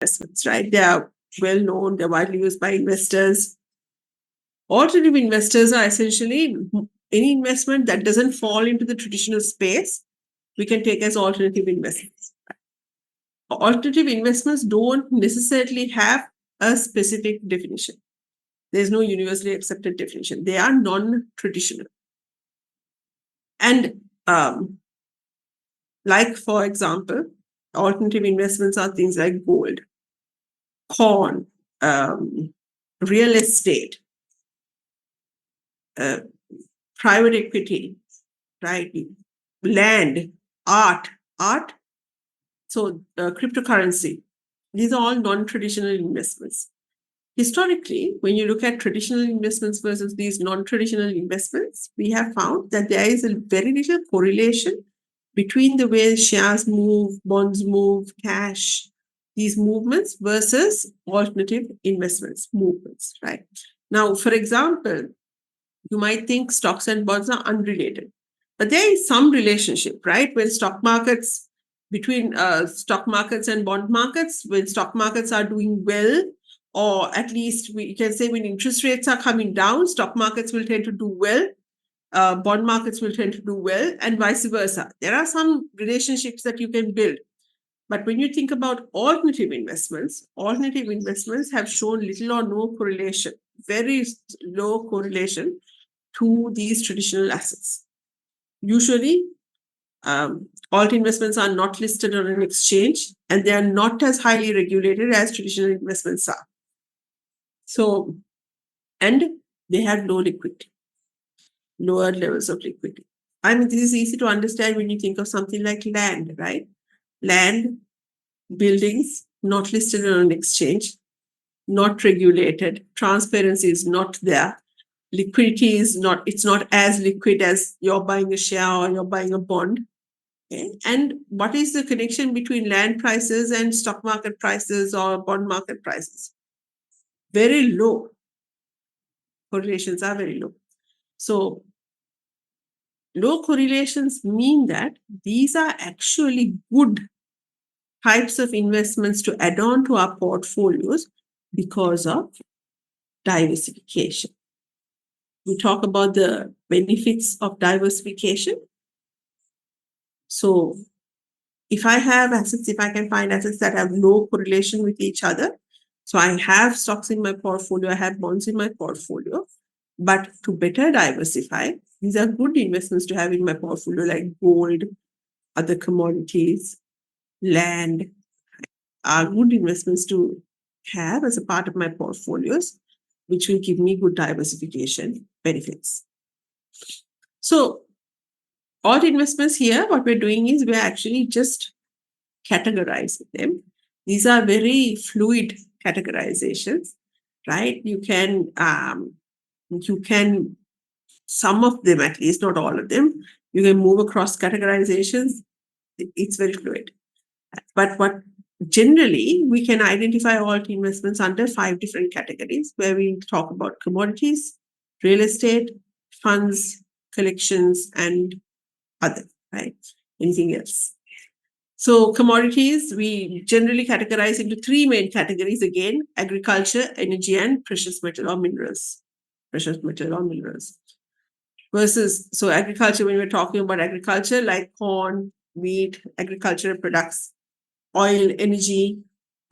investments, right? They are well known, they're widely used by investors. Alternative investors are essentially any investment that doesn't fall into the traditional space, we can take as alternative investments. Alternative investments don't necessarily have a specific definition. There's no universally accepted definition. They are non-traditional. And like, for example, alternative investments are things like gold, corn, real estate, private equity, right? Land, art, so cryptocurrency. These are all non-traditional investments. Historically, when you look at traditional investments versus these non-traditional investments, we have found that there is a very little correlation between the way shares move, bonds move, cash, these movements versus alternative investments movements, right? Now, for example, you might think stocks and bonds are unrelated, but there is some relationship, right? When between stock markets and bond markets, when stock markets are doing well, or at least we can say when interest rates are coming down, stock markets will tend to do well, bond markets will tend to do well, and vice versa. There are some relationships that you can build. But when you think about alternative investments have shown little or no correlation, very low correlation to these traditional assets. Usually, alt investments are not listed on an exchange and they are not as highly regulated as traditional investments are. So, and they have low liquidity, lower levels of liquidity. I mean, this is easy to understand when you think of something like land, right? Land, buildings, not listed on an exchange, not regulated, transparency is not there. Liquidity is not, it's not as liquid as you're buying a share or you're buying a bond. Okay? And what is the connection between land prices and stock market prices or bond market prices? Very low. Correlations are very low. So low correlations mean that these are actually good types of investments to add on to our portfolios because of diversification. We talk about the benefits of diversification. So if I can find assets that have low correlation with each other, so I have stocks in my portfolio, I have bonds in my portfolio, but to better diversify, these are good investments to have in my portfolio, like gold, other commodities, land, are good investments to have as a part of my portfolios, which will give me good diversification benefits. So alt investments here, what we're doing is we're actually just categorizing them. These are very fluid categorizations, right? You can, some of them at least, not all of them, you can move across categorizations. It's very fluid. But what generally we can identify alt investments under 5 different categories, where we talk about commodities, real estate, funds, collections, and other, right? Anything else. So commodities, we generally categorize into 3 main categories again: agriculture, energy, and precious metal or minerals. Versus, so agriculture, when we're talking about agriculture, like corn, wheat, agricultural products, oil, energy,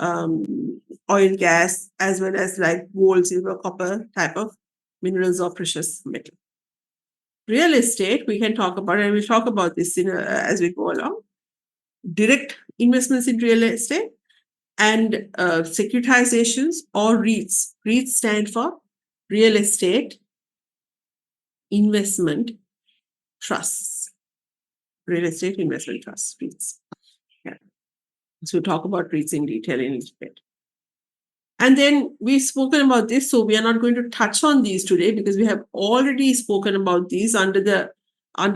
oil, gas, as well as like gold, silver, copper type of minerals or precious metal. Real estate, we can talk about, and we'll talk about this as we go along. Direct investments in real estate and securitizations or REITs. REITs stand for Real Estate Investment Trusts. Real Estate Investment Trusts, REITs. Yeah. So we'll talk about REITs in detail in a little bit. And then we've spoken about this, so we are not going to touch on these today because we have already spoken about these under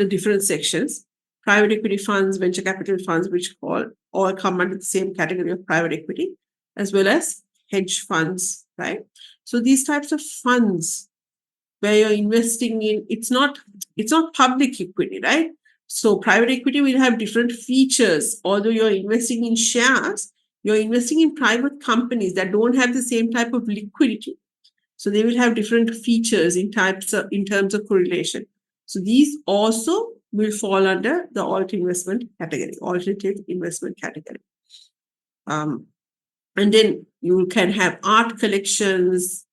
different sections. Private equity funds, venture capital funds, which all come under the same category of private equity, as well as hedge funds, right? So these types of funds where you're investing in, it's not public equity, right? So private equity will have different features. Although you're investing in shares, You're investing in private companies that don't have the same type of liquidity. So they will have different features in terms of correlation. So these also will fall under the alternative investment category. And then you can have art collections,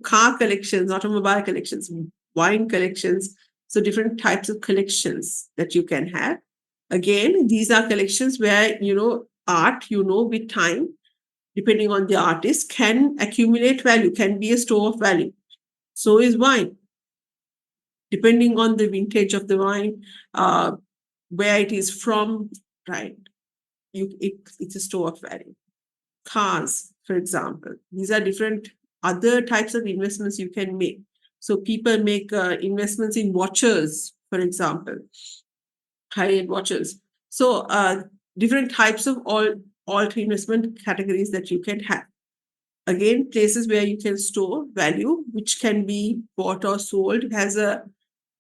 car collections, automobile collections, wine collections. So different types of collections that you can have. Again, these are collections where, art, with time, depending on the artist, can accumulate value, can be a store of value. So is wine. Depending on the vintage of the wine, where it is from, right? It's a store of value. Cars, for example, these are different other types of investments you can make. So people make investments in watches, for example, high-end watches. So different types of alt investment categories that you can have. Again, places where you can store value, which can be bought or sold, has a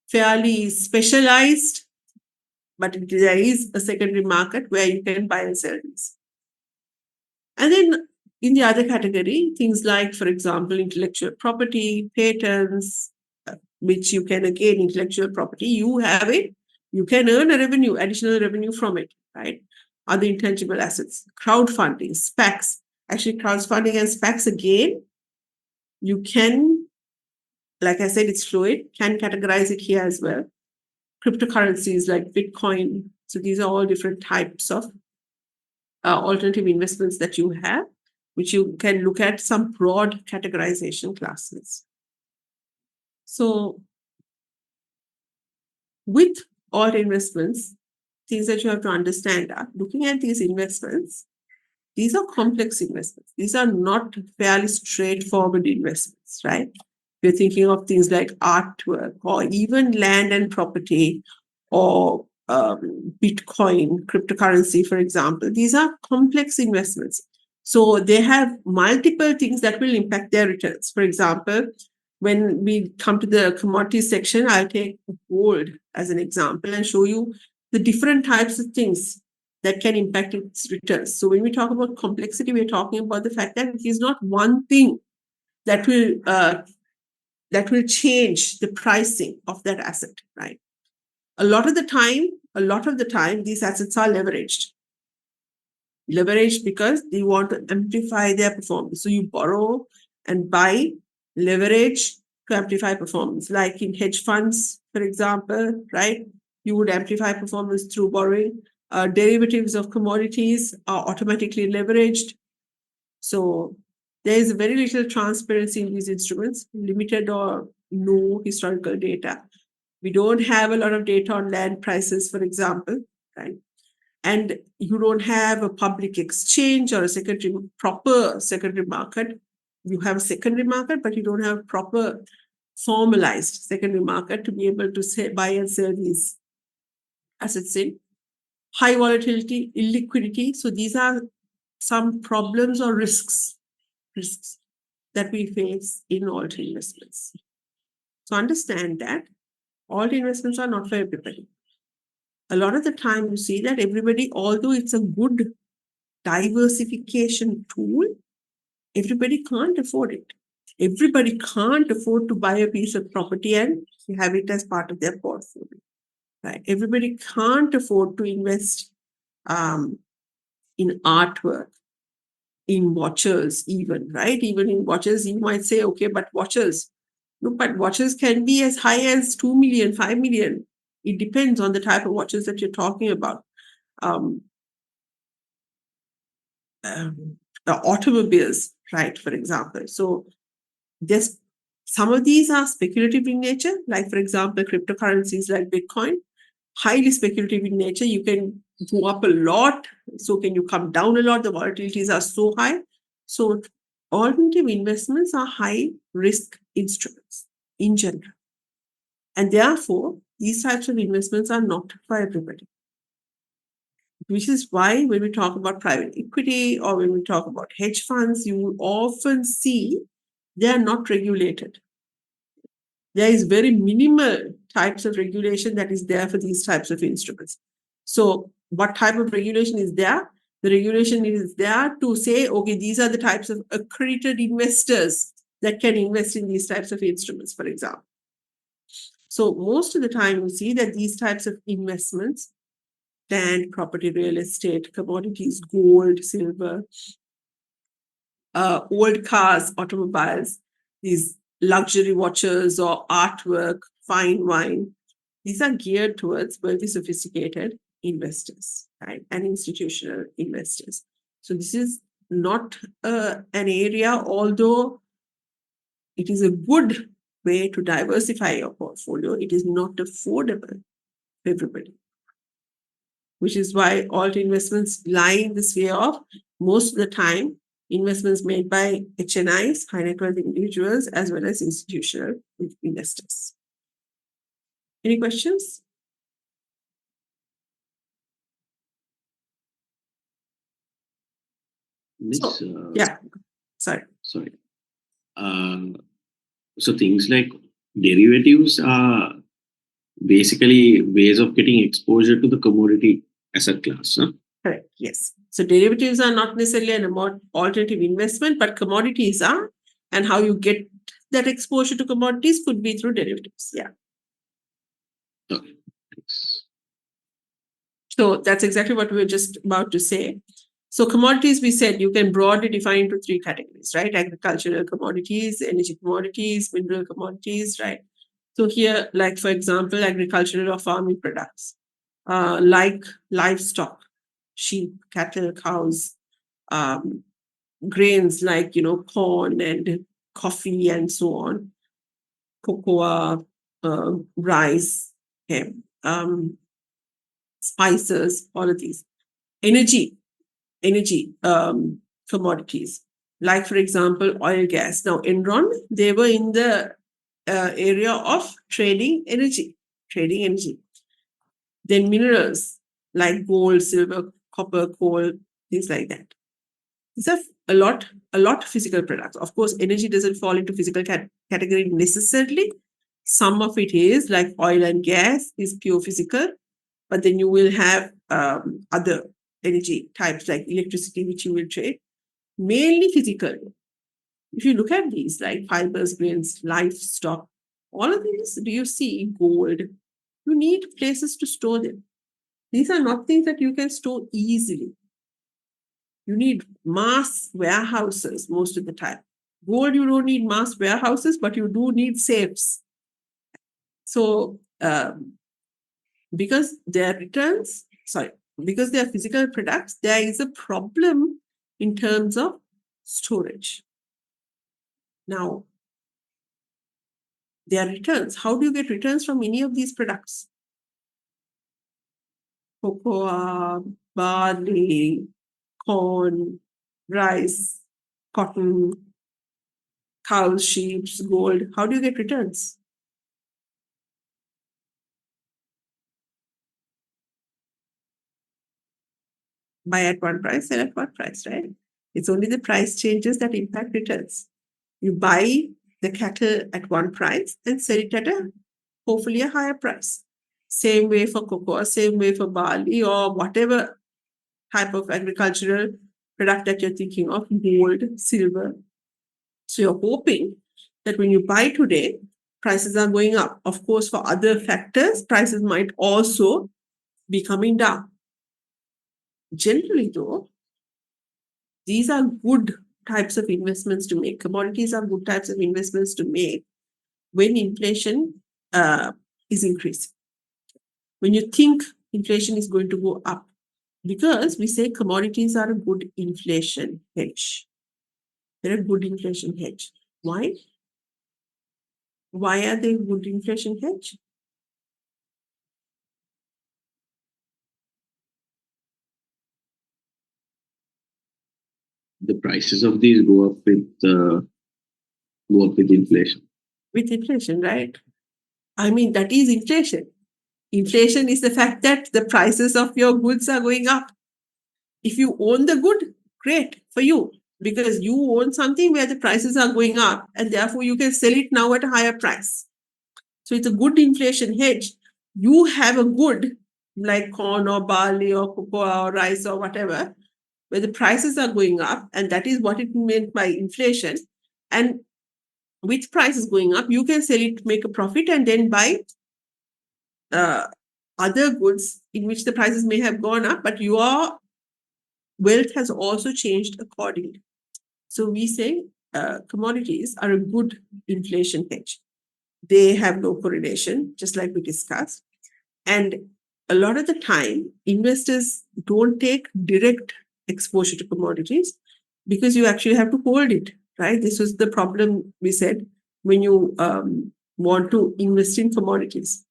fairly specialized, but there is a secondary market where you can buy and sell these. And then in the other category, things like, for example, intellectual property, patents, which you can, again, intellectual property, you have it, you can earn additional revenue from it, right? Other intangible assets, crowdfunding, SPACs. Actually, crowdfunding and SPACs, again, you can, like I said, it's fluid, can categorize it here as well. Cryptocurrencies like Bitcoin. So these are all different types of alternative investments that you have, which you can look at some broad categorization classes. So with alt investments, things that you have to understand are looking at these investments. These are complex investments. These are not fairly straightforward investments, right? We're thinking of things like artwork or even land and property or Bitcoin, cryptocurrency, for example. These are complex investments. So they have multiple things that will impact their returns. For example, when we come to the commodities section, I'll take gold as an example and show you the different types of things that can impact its returns. So when we talk about complexity, we're talking about the fact that it is not one thing that will change the pricing of that asset, right? A lot of the time, these assets are leveraged. Leveraged because they want to amplify their performance. So you borrow and buy, leverage to amplify performance. Like in hedge funds, for example, right? You would amplify performance through borrowing. Derivatives of commodities are automatically leveraged. So there is very little transparency in these instruments, limited or no historical data. We don't have a lot of data on land prices, for example, right? And you don't have a public exchange or a proper secondary market. You have a secondary market, but you don't have a proper formalized secondary market to be able to buy and sell these assets in. High volatility, illiquidity. So these are some problems or risks that we face in alt investments. So understand that alt investments are not for everybody. A lot of the time you see that everybody, although it's a good diversification tool, everybody can't afford it. Everybody can't afford to buy a piece of property and have it as part of their portfolio, right? Everybody can't afford to invest in artwork, in watches even, right? Even in watches, you might say, okay, but watches. No, but watches can be as high as 2 million, 5 million. It depends on the type of watches that you're talking about. The automobiles, right, for example. So there's some of these are speculative in nature, like, for example, cryptocurrencies like Bitcoin, highly speculative in nature. You can go up a lot, so can you come down a lot? The volatilities are so high. So alternative investments are high risk instruments in general. And therefore, these types of investments are not for everybody. Which is why when we talk about private equity or when we talk about hedge funds, you will often see they are not regulated. There is very minimal types of regulation that is there for these types of instruments. So what type of regulation is there? The regulation is there to say, okay, these are the types of accredited investors that can invest in these types of instruments, for example. So most of the time you see that these types of investments, land, property, real estate, commodities, gold, silver, old cars, automobiles, these luxury watches or artwork, fine wine, these are geared towards wealthy, sophisticated investors, right? And institutional investors. So this is not an area, although it is a good way to diversify your portfolio, it is not affordable for everybody. Which is why alt investments lie in the sphere of most of the time investments made by HNIs, high net worth individuals, as well as institutional investors. Any questions? Miss, Yeah, sorry. sorry. So things like derivatives are basically ways of getting exposure to the commodity asset class. Huh? Correct. Yes. So derivatives are not necessarily an alternative investment, but commodities are. And how you get that exposure to commodities could be through derivatives. Yeah. Okay. Thanks. So that's exactly what we were just about to say. So commodities, we said you can broadly define into three categories, right? Agricultural commodities, energy commodities, mineral commodities, right? So here, like for example, agricultural or farming products, like livestock, sheep, cattle, cows, grains like corn and coffee and so on, cocoa, rice, okay, spices, all of these. Energy commodities, like for example, oil, gas. Now, Enron, they were in the area of trading energy. Then minerals like gold, silver, copper, coal, things like that. These are a lot of physical products. Of course, energy doesn't fall into physical category necessarily. Some of it is, like oil and gas is pure physical, but then you will have other energy types like electricity, which you will trade, mainly physical. If you look at these, like fibers, grains, livestock, all of these, do you see gold? You need places to store them. These are not things that you can store easily. You need mass warehouses most of the time. Gold, you don't need mass warehouses, but you do need safes. So, because their returns, because they are physical products, there is a problem in terms of storage. Now, their returns, how do you get returns from any of these products? Cocoa, barley, corn, rice, cotton, cows, sheep, gold. How do you get returns? Buy at one price, sell at one price, right? It's only the price changes that impact returns. You buy the cattle at one price and sell it at hopefully a higher price. Same way for cocoa, same way for barley or whatever type of agricultural product that you're thinking of, gold, silver. So you're hoping that when you buy today, prices are going up. Of course, for other factors, prices might also be coming down. Generally, though, these are good types of investments to make. Commodities are good types of investments to make when inflation is increasing. When you think inflation is going to go up, because we say commodities are a good inflation hedge. They're a good inflation hedge. Why? Why are they a good inflation hedge? The prices of these go up with inflation. With inflation, right? I mean, that is inflation. Inflation is the fact that the prices of your goods are going up. If you own the good, great for you, because you own something where the prices are going up and therefore you can sell it now at a higher price. So it's a good inflation hedge. You have a good like corn or barley or cocoa or rice or whatever, where the prices are going up, and that is what it meant by inflation. And with prices going up, you can sell it, make a profit, and then buy other goods in which the prices may have gone up, but your wealth has also changed accordingly. So we say commodities are a good inflation hedge. They have no correlation, just like we discussed. And a lot of the time, investors don't take direct exposure to commodities because you actually have to hold it, right? This was the problem we said when you want to invest in commodities.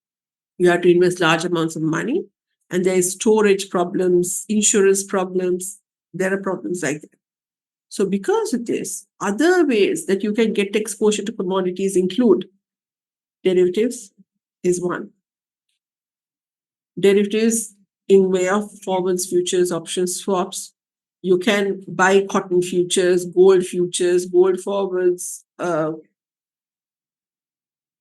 You have to invest large amounts of money, and there's storage problems, insurance problems. There are problems like that. So because of this, other ways that you can get exposure to commodities include derivatives is one. Derivatives in way of forwards, futures, options, swaps. You can buy cotton futures, gold forwards,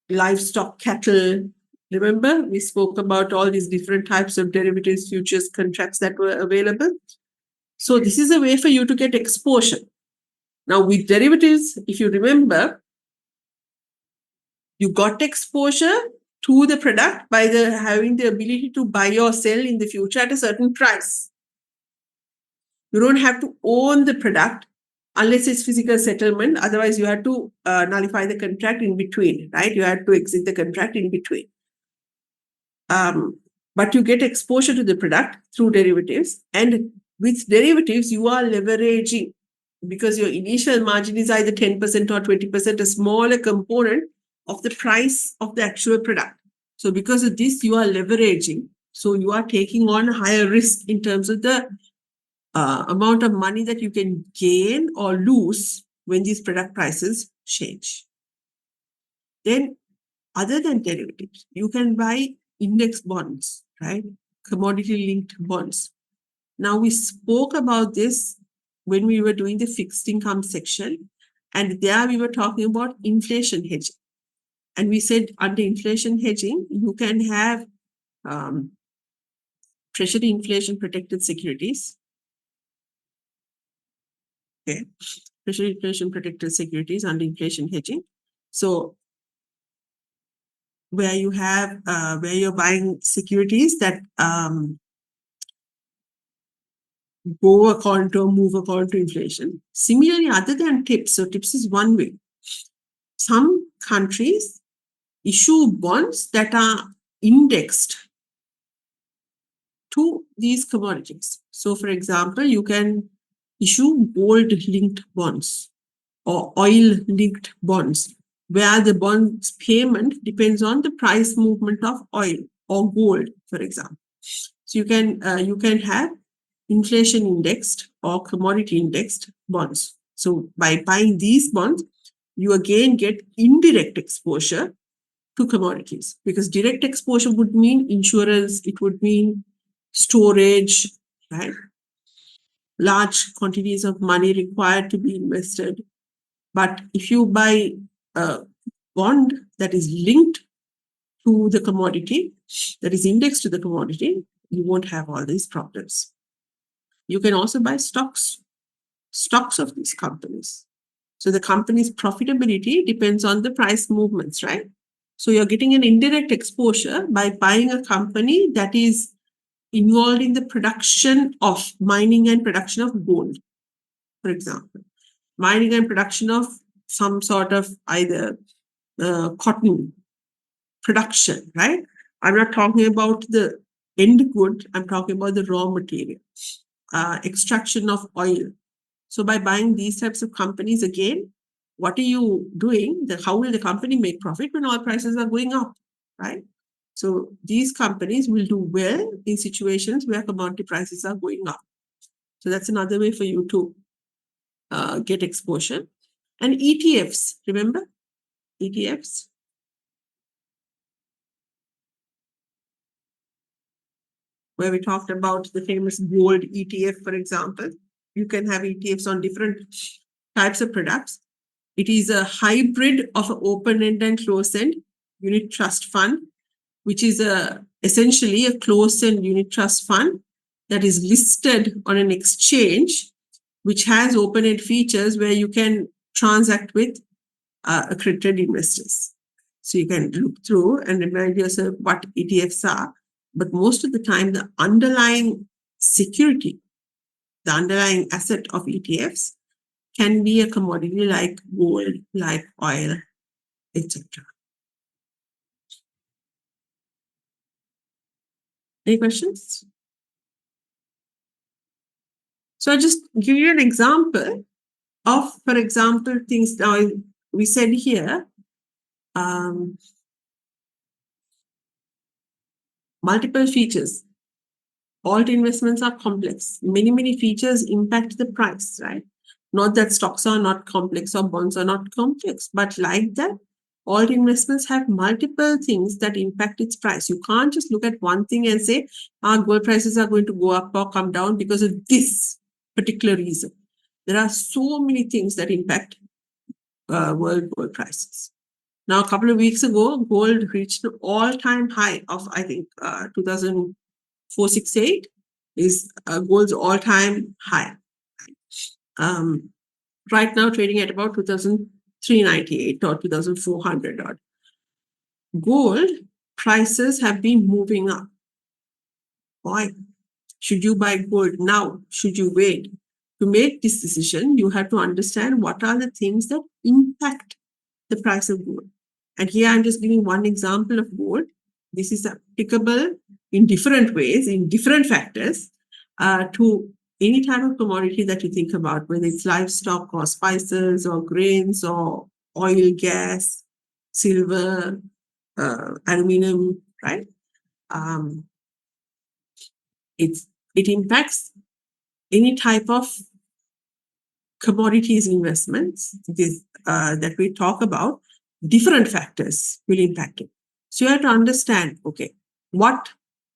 livestock, cattle. Remember, we spoke about all these different types of derivatives, futures, contracts that were available. So this is a way for you to get exposure. Now, with derivatives, if you remember, you got exposure to the product by having the ability to buy or sell in the future at a certain price. You don't have to own the product unless it's physical settlement. Otherwise, you have to nullify the contract in between, right? You have to exit the contract in between. But you get exposure to the product through derivatives. And with derivatives, you are leveraging because your initial margin is either 10% or 20%, a smaller component of the price of the actual product. So because of this, you are leveraging. So you are taking on higher risk in terms of the amount of money that you can gain or lose when these product prices change. Then, other than derivatives, you can buy index bonds, right? Commodity linked bonds. Now, we spoke about this when we were doing the fixed income section, and there we were talking about inflation hedging. And we said under inflation hedging, you can have treasury inflation protected securities. Okay, treasury inflation protected securities under inflation hedging. So where you have where you're buying securities that go according to or move according to inflation. Similarly, other than TIPS, so TIPS is one way. Some countries issue bonds that are indexed to these commodities. So, for example, you can issue gold-linked bonds or oil-linked bonds, where the bond's payment depends on the price movement of oil or gold, for example. So you can have inflation indexed or commodity indexed bonds. So by buying these bonds, you again get indirect exposure to commodities, because direct exposure would mean insurance, it would mean storage, right? Large quantities of money required to be invested. But if you buy a bond that is linked to the commodity, that is indexed to the commodity, you won't have all these problems. You can also buy stocks of these companies. So the company's profitability depends on the price movements, right? So you're getting an indirect exposure by buying a company that is involved in the production of mining and production of gold, for example. Mining and production of some sort of either cotton production, right? I'm not talking about the end good, I'm talking about the raw material, extraction of oil. So by buying these types of companies, again, what are you doing? How will the company make profit when oil prices are going up, right? So these companies will do well in situations where commodity prices are going up. So that's another way for you to get exposure. And ETFs, remember? ETFs. Where we talked about the famous gold ETF, for example. You can have ETFs on different types of products. It is a hybrid of an open-end and closed-end unit trust fund, which is essentially a closed-end unit trust fund that is listed on an exchange which has open-end features where you can transact with accredited investors. So you can look through and remind yourself what ETFs are. But most of the time, the underlying security, the underlying asset of ETFs can be a commodity like gold, like oil, etc. Any questions? So I'll just give you an example of, for example, things now we said here, multiple features. Alt investments are complex. Many features impact the price, right? Not that stocks are not complex or bonds are not complex, but like that, alt investments have multiple things that impact its price. You can't just look at one thing and say, gold prices are going to go up or come down because of this particular reason. There are so many things that impact world gold prices. Now, a couple of weeks ago, gold reached an all-time high of, I think, 2,468 is gold's all-time high. Right now, trading at about 2,398 or 2,400 odd. Gold prices have been moving up. Why? Should you buy gold now? Should you wait? To make this decision, you have to understand what are the things that impact the price of gold. And here I'm just giving one example of gold. This is applicable in different ways, in different factors, to any type of commodity that you think about, whether it's livestock or spices or grains or oil, gas, silver, aluminum, right? It impacts any type of commodities investments that we talk about. Different factors will impact it. So you have to understand, okay, what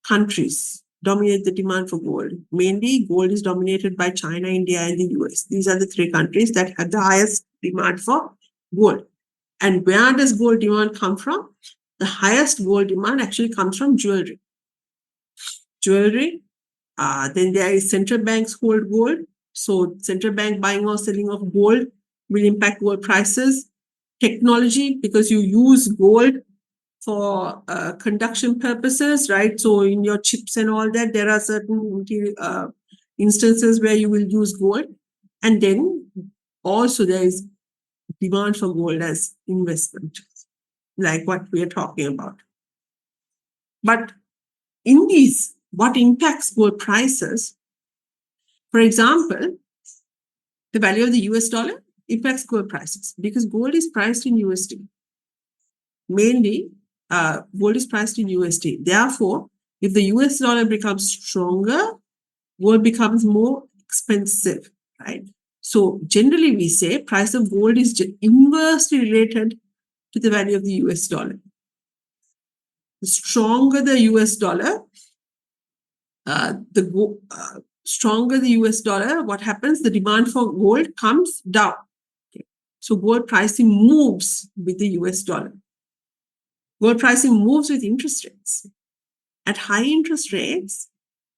countries dominate the demand for gold? Mainly, gold is dominated by China, India, and the US. These are the three countries that have the highest demand for gold. And where does gold demand come from? The highest gold demand actually comes from jewelry. Then there is central banks hold gold. So central bank buying or selling of gold will impact gold prices. Technology, because you use gold for conduction purposes, right? So in your chips and all that, there are certain instances where you will use gold. And then also there is demand for gold as investment, like what we are talking about. But in these, what impacts gold prices? For example, the value of the US dollar impacts gold prices because gold is priced in USD. Mainly, gold is priced in USD. Therefore, if the US dollar becomes stronger, gold becomes more expensive, right? So generally, we say price of gold is inversely related to the value of the US dollar. The stronger the US dollar, stronger the US dollar, what happens? The demand for gold comes down. Okay. So gold pricing moves with the US dollar. Gold pricing moves with interest rates. At high interest rates,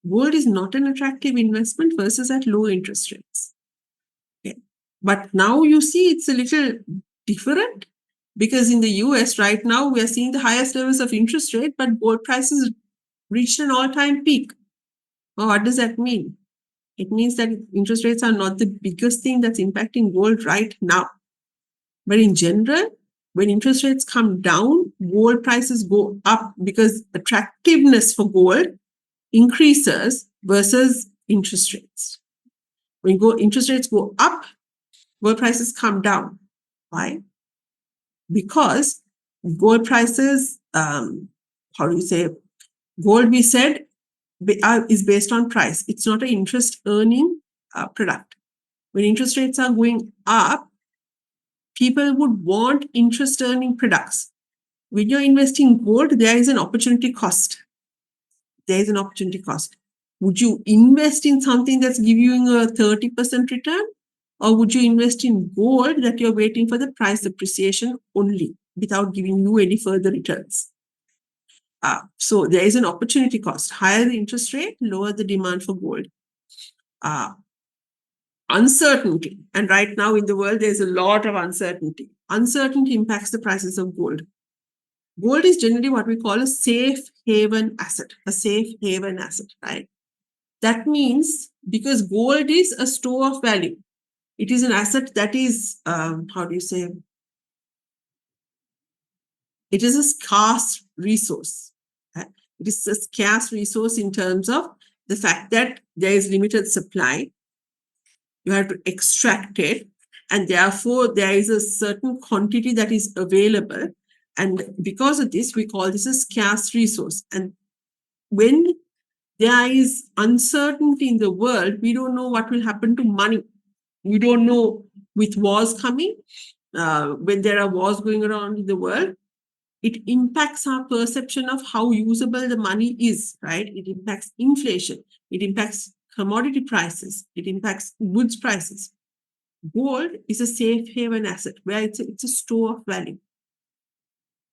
gold is not an attractive investment versus at low interest rates. Okay. But now you see it's a little different because in the US right now, we are seeing the highest levels of interest rate, but gold prices reached an all-time peak. Well, what does that mean? It means that interest rates are not the biggest thing that's impacting gold right now. But in general, when interest rates come down, gold prices go up because attractiveness for gold increases versus interest rates. When interest rates go up, gold prices come down. Why? Because gold prices, gold, we said, is based on price. It's not an interest earning product. When interest rates are going up, people would want interest earning products. When you're investing in gold, there is an opportunity cost. There is an opportunity cost. Would you invest in something that's giving you a 30% return? Or would you invest in gold that you're waiting for the price appreciation only without giving you any further returns? So there is an opportunity cost. Higher the interest rate, lower the demand for gold. uncertainty. And right now in the world, there's a lot of uncertainty. Uncertainty impacts the prices of gold. Gold is generally what we call a safe haven asset, right? That means because gold is a store of value, it is an asset that is, how do you say, it is a scarce resource. Right? It is a scarce resource in terms of the fact that there is limited supply. You have to extract it, and therefore there is a certain quantity that is available. And because of this, we call this a scarce resource. And when there is uncertainty in the world, we don't know what will happen to money. We don't know with wars coming, when there are wars going around in the world, it impacts our perception of how usable the money is, right? It impacts inflation. It impacts commodity prices. It impacts goods prices. Gold is a safe haven asset where it's a store of value.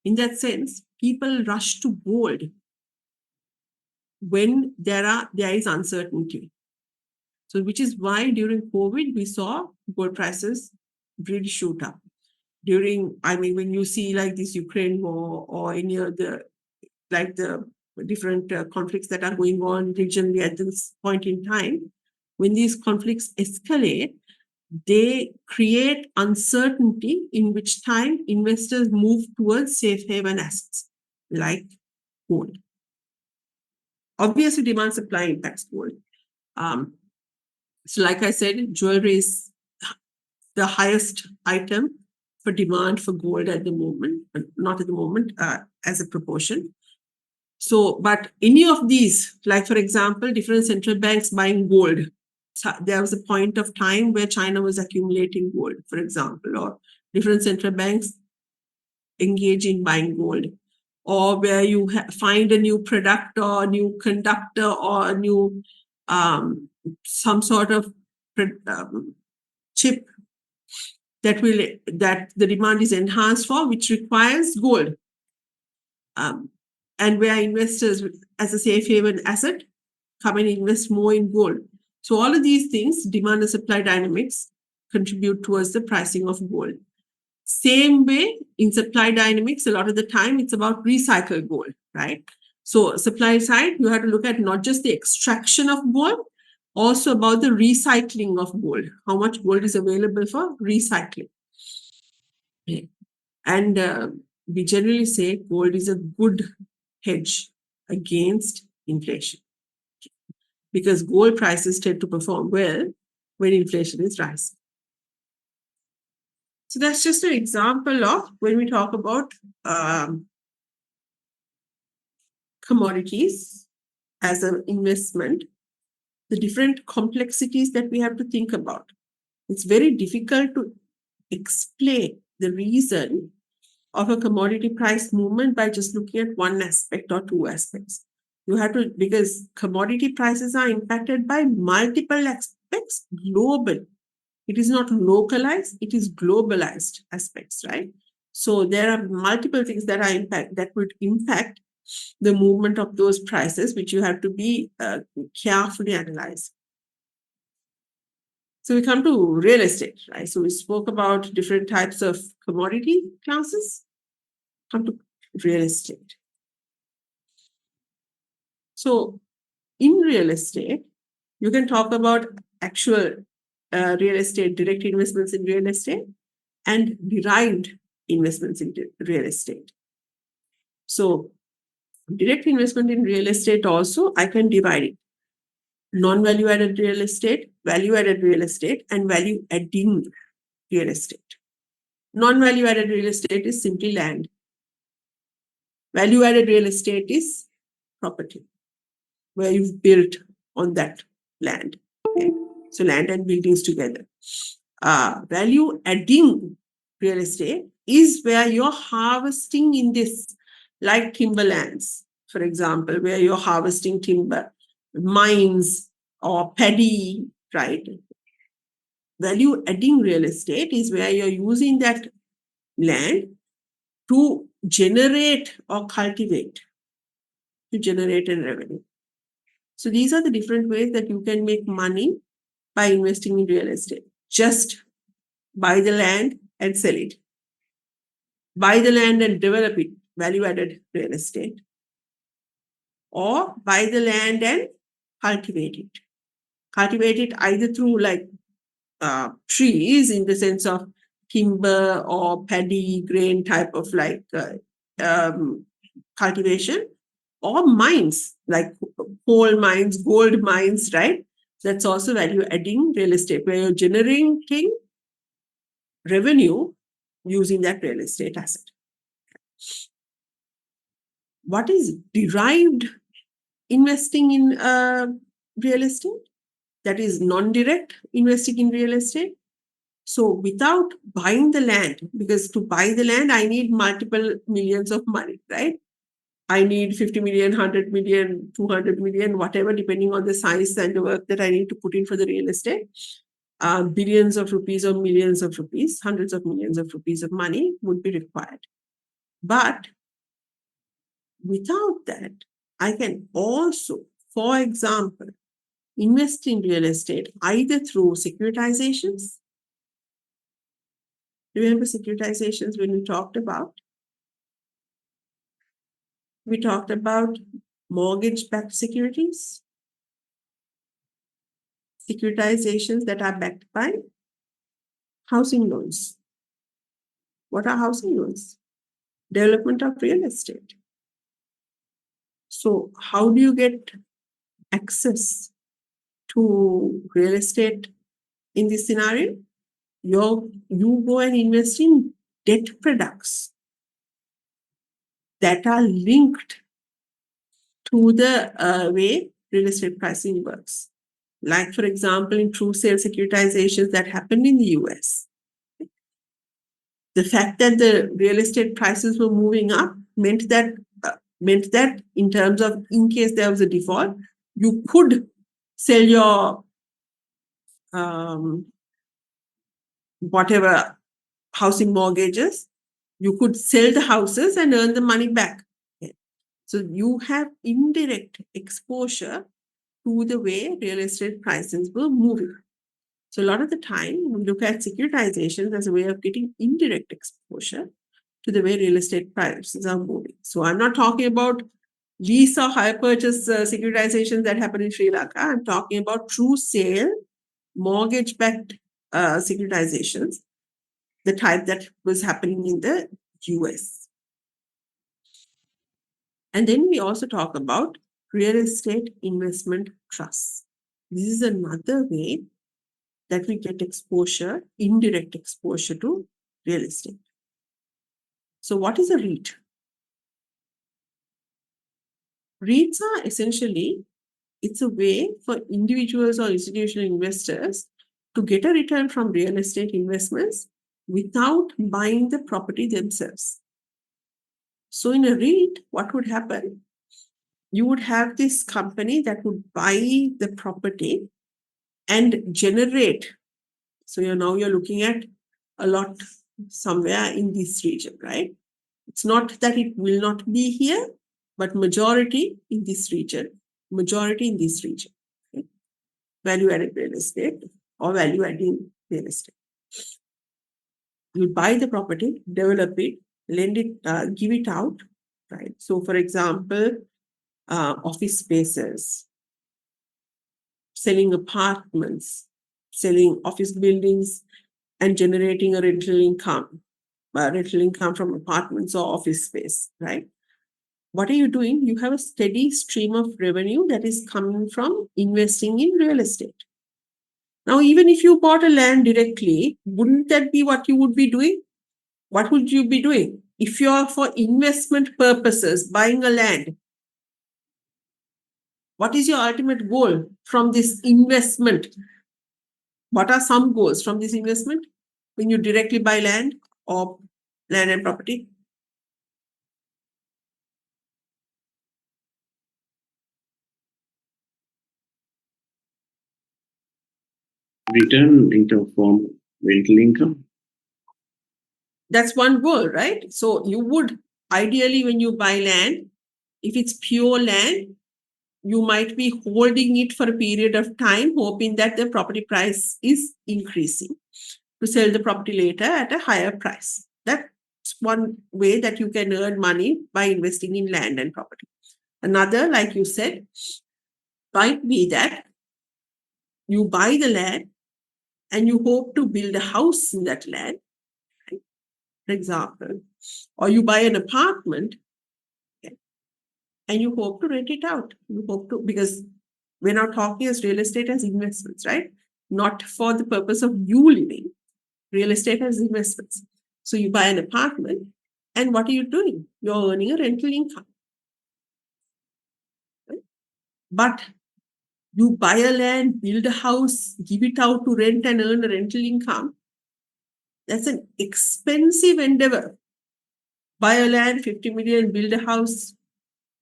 In that sense, people rush to gold when there is uncertainty. So, which is why during COVID, we saw gold prices really shoot up. When you see like this Ukraine war or any other, like the different conflicts that are going on regionally at this point in time, when these conflicts escalate, they create uncertainty, in which time investors move towards safe haven assets like gold. Obviously, demand supply impacts gold. So, like I said, jewelry is the highest item for demand for gold at the moment, not at the moment, as a proportion. So, but any of these, like for example, different central banks buying gold. So there was a point of time where China was accumulating gold, for example, or different central banks engage in buying gold, or where you find a new product or a new conductor or a new some sort of chip that the demand is enhanced for, which requires gold. And where investors, as a safe haven asset, come and invest more in gold. So all of these things, demand and supply dynamics, contribute towards the pricing of gold. Same way in supply dynamics, a lot of the time it's about recycled gold, right? So supply side, you have to look at not just the extraction of gold, also about the recycling of gold. How much gold is available for recycling? And we generally say gold is a good hedge against inflation, because gold prices tend to perform well when inflation is rising. So that's just an example of when we talk about commodities as an investment, the different complexities that we have to think about. It's very difficult to explain the reason of a commodity price movement by just looking at one aspect or two aspects. You have to, because commodity prices are impacted by multiple aspects globally. It is not localized, it is globalized aspects, right? So there are multiple things that would impact the movement of those prices, which you have to be carefully analyzed. So we come to real estate, right? So we spoke about different types of commodity classes. Come to real estate. So in real estate, you can talk about actual real estate, direct investments in real estate, and derived investments in real estate. So direct investment in real estate also, I can divide it. Non-value added real estate, value added real estate, and value adding real estate. Non-value added real estate is simply land. Value added real estate is property, where you've built on that land. Okay? So land and buildings together. Value adding real estate is where you're harvesting in this, like timberlands, for example, where you're harvesting timber, mines or paddy, right? Value adding real estate is where you're using that land to generate or cultivate, to generate a revenue. So these are the different ways that you can make money by investing in real estate? Just buy the land and sell it. Buy the land and develop it, value-added real estate. Or buy the land and cultivate it. Cultivate it either through like trees in the sense of timber or paddy grain type of like cultivation, or mines like coal mines, gold mines, right? That's also value adding real estate where you're generating revenue using that real estate asset. What is derived investing in real estate? That is non-direct investing in real estate. So without buying the land, because to buy the land, I need multiple millions of money, right? I need 50 million, 100 million, 200 million, whatever, depending on the size and the work that I need to put in for the real estate. Billions of rupees or millions of rupees, hundreds of millions of rupees of money would be required. But without that, I can also, for example, invest in real estate either through securitizations. Remember securitizations when we talked about? We talked about mortgage-backed securities, securitizations that are backed by housing loans. What are housing loans? Development of real estate. So how do you get access to real estate in this scenario? You go and invest in debt products that are linked to the way real estate pricing works. Like, for example, in true sale securitizations that happened in the US. The fact that the real estate prices were moving up meant that in terms of in case there was a default, you could sell your whatever housing mortgages, you could sell the houses and earn the money back. So you have indirect exposure to the way real estate prices were moving. So a lot of the time, we look at securitizations as a way of getting indirect exposure to the way real estate prices are moving. So I'm not talking about lease or hire purchase securitizations that happen in Sri Lanka. I'm talking about true sale, mortgage-backed securitizations, the type that was happening in the US. And then we also talk about real estate investment trusts. This is another way that we get exposure, indirect exposure to real estate. So what is a REIT? REITs are essentially, it's a way for individuals or institutional investors to get a return from real estate investments without buying the property themselves. So in a REIT, what would happen? You would have this company that would buy the property and generate. So you're looking at a lot somewhere in this region, right? It's not that it will not be here, but majority in this region. Okay? Value-added real estate or value-adding real estate. You buy the property, develop it, lend it, give it out, right? So for example, office spaces, selling apartments, selling office buildings, and generating a rental income from apartments or office space, right? What are you doing? You have a steady stream of revenue that is coming from investing in real estate. Now, even if you bought a land directly, wouldn't that be what you would be doing? What would you be doing? If you are for investment purposes buying a land, what is your ultimate goal from this investment? What are some goals from this investment when you directly buy land or land and property? Return in terms of rental income. That's one goal, right? So you would ideally, when you buy land, if it's pure land, you might be holding it for a period of time, hoping that the property price is increasing to sell the property later at a higher price. That's one way that you can earn money by investing in land and property. Another, like you said, might be that you buy the land and you hope to build a house in that land, right? For example, or you buy an apartment, okay, and you hope to rent it out. You hope to, because we're now talking as real estate as investments, right? Not for the purpose of you living, real estate as investments. So you buy an apartment, and what are you doing? You're earning a rental income. Right? But you buy a land, build a house, give it out to rent and earn a rental income. That's an expensive endeavor. Buy a land, 50 million, build a house,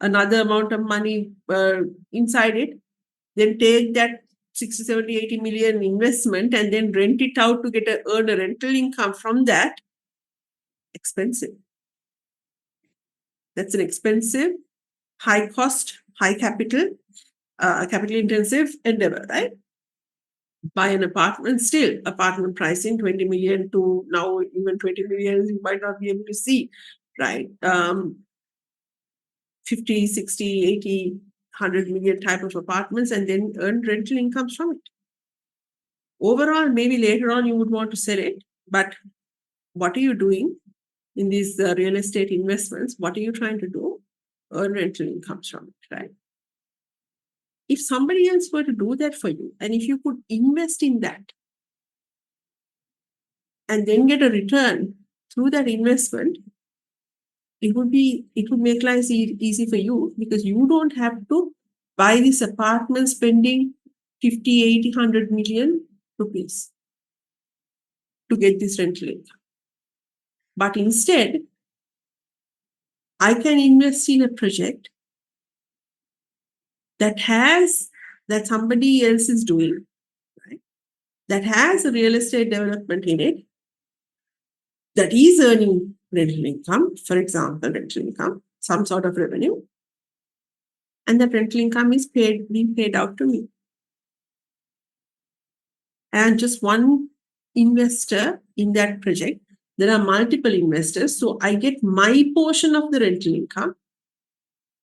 another amount of money inside it, then take that 60, 70, 80 million investment and then rent it out to earn a rental income from that. Expensive. That's an expensive, high cost, high capital, capital intensive endeavor, right? Buy an apartment, still apartment pricing 20 million to now even 20 million, you might not be able to see, right? 50, 60, 80, 100 million type of apartments and then earn rental incomes from it. Overall, maybe later on you would want to sell it, but what are you doing in these real estate investments? What are you trying to do? Earn rental incomes from it, right? If somebody else were to do that for you, and if you could invest in that and then get a return through that investment, it would make life easy for you, because you don't have to buy this apartment spending 50, 80, 100 million rupees to get this rental income. But instead, I can invest in a project that somebody else is doing, right? That has a real estate development in it, that is earning rental income, for example, rental income, some sort of revenue, and that rental income is being paid out to me. And just one investor in that project, there are multiple investors, so I get my portion of the rental income.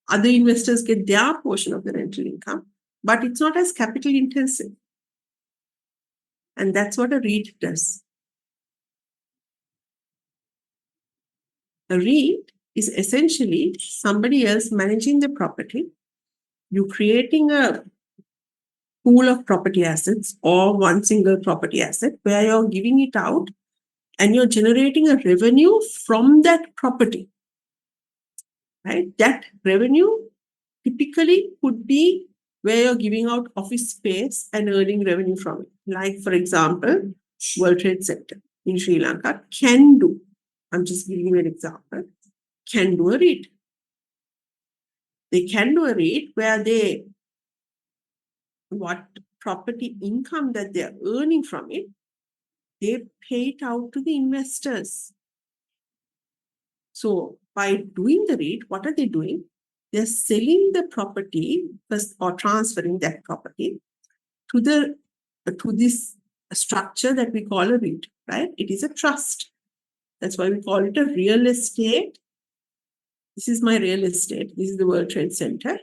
Other investors get their portion of the rental income, but it's not as capital intensive. And that's what a REIT does. A REIT is essentially somebody else managing the property. You're creating a pool of property assets or one single property asset where you're giving it out and you're generating a revenue from that property, right? That revenue typically could be where you're giving out office space and earning revenue from it. Like, for example, World Trade Center in Sri Lanka can do, I'm just giving you an example, can do a REIT. They can do a REIT where what property income that they're earning from it, they pay it out to the investors. So by doing the REIT, what are they doing? They're selling the property first, or transferring that property to this structure that we call a REIT, right? It is a trust. That's why we call it a real estate. This is my real estate. This is the World Trade Center.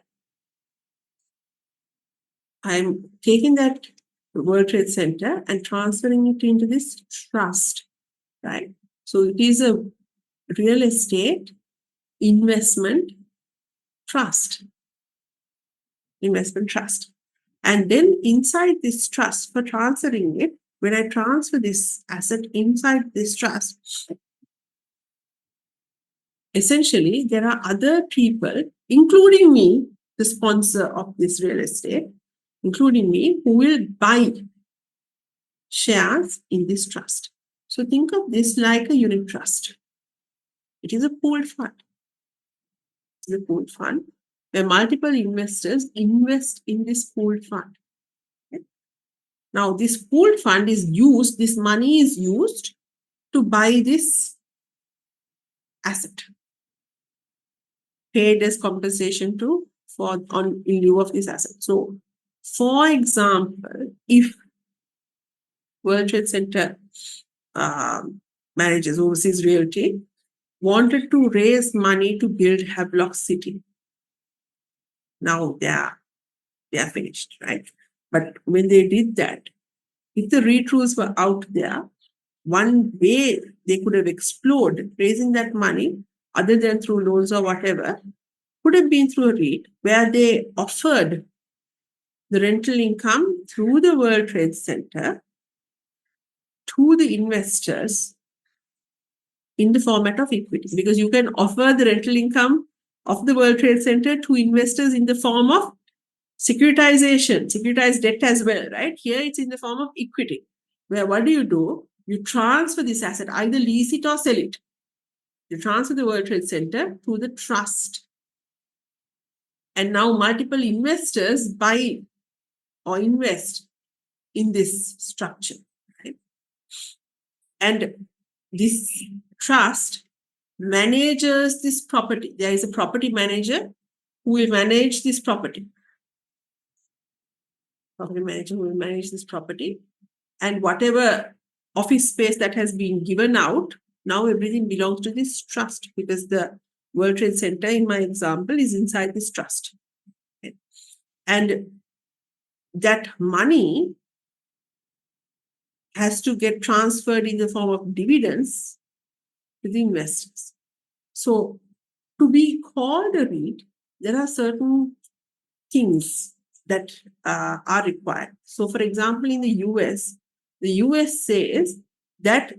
I'm taking that World Trade Center and transferring it into this trust, right? So it is a real estate investment trust. And then inside this trust, for transferring it, when I transfer this asset inside this trust, essentially there are other people, including me, the sponsor of this real estate, including me, who will buy shares in this trust. So think of this like a unit trust. It is a pooled fund. It's a pooled fund where multiple investors invest in this pooled fund. Okay? Now, this pooled fund is used, this money is used to buy this asset, paid as compensation to in lieu of this asset. So, for example, if World Trade Center manages overseas realty wanted to raise money to build Havelock City. Now they are finished, right? But when they did that, if the REIT rules were out there, one way they could have explored raising that money, other than through loans or whatever, could have been through a REIT where they offered the rental income through the World Trade Center to the investors in the format of equity, because you can offer the rental income of the World Trade Center to investors in the form of securitized debt as well, right? Here it's in the form of equity, where what do? You transfer this asset, either lease it or sell it. You transfer the World Trade Center to the trust. And now multiple investors buy or invest in this structure, right? And this trust manages this property. There is a property manager who will manage this property. Property manager who will manage this property. And whatever office space that has been given out, now everything belongs to this trust, because the World Trade Center, in my example, is inside this trust. Okay. And that money has to get transferred in the form of dividends to the investors. So, to be called a REIT, there are certain things that are required. So, for example, in the US says that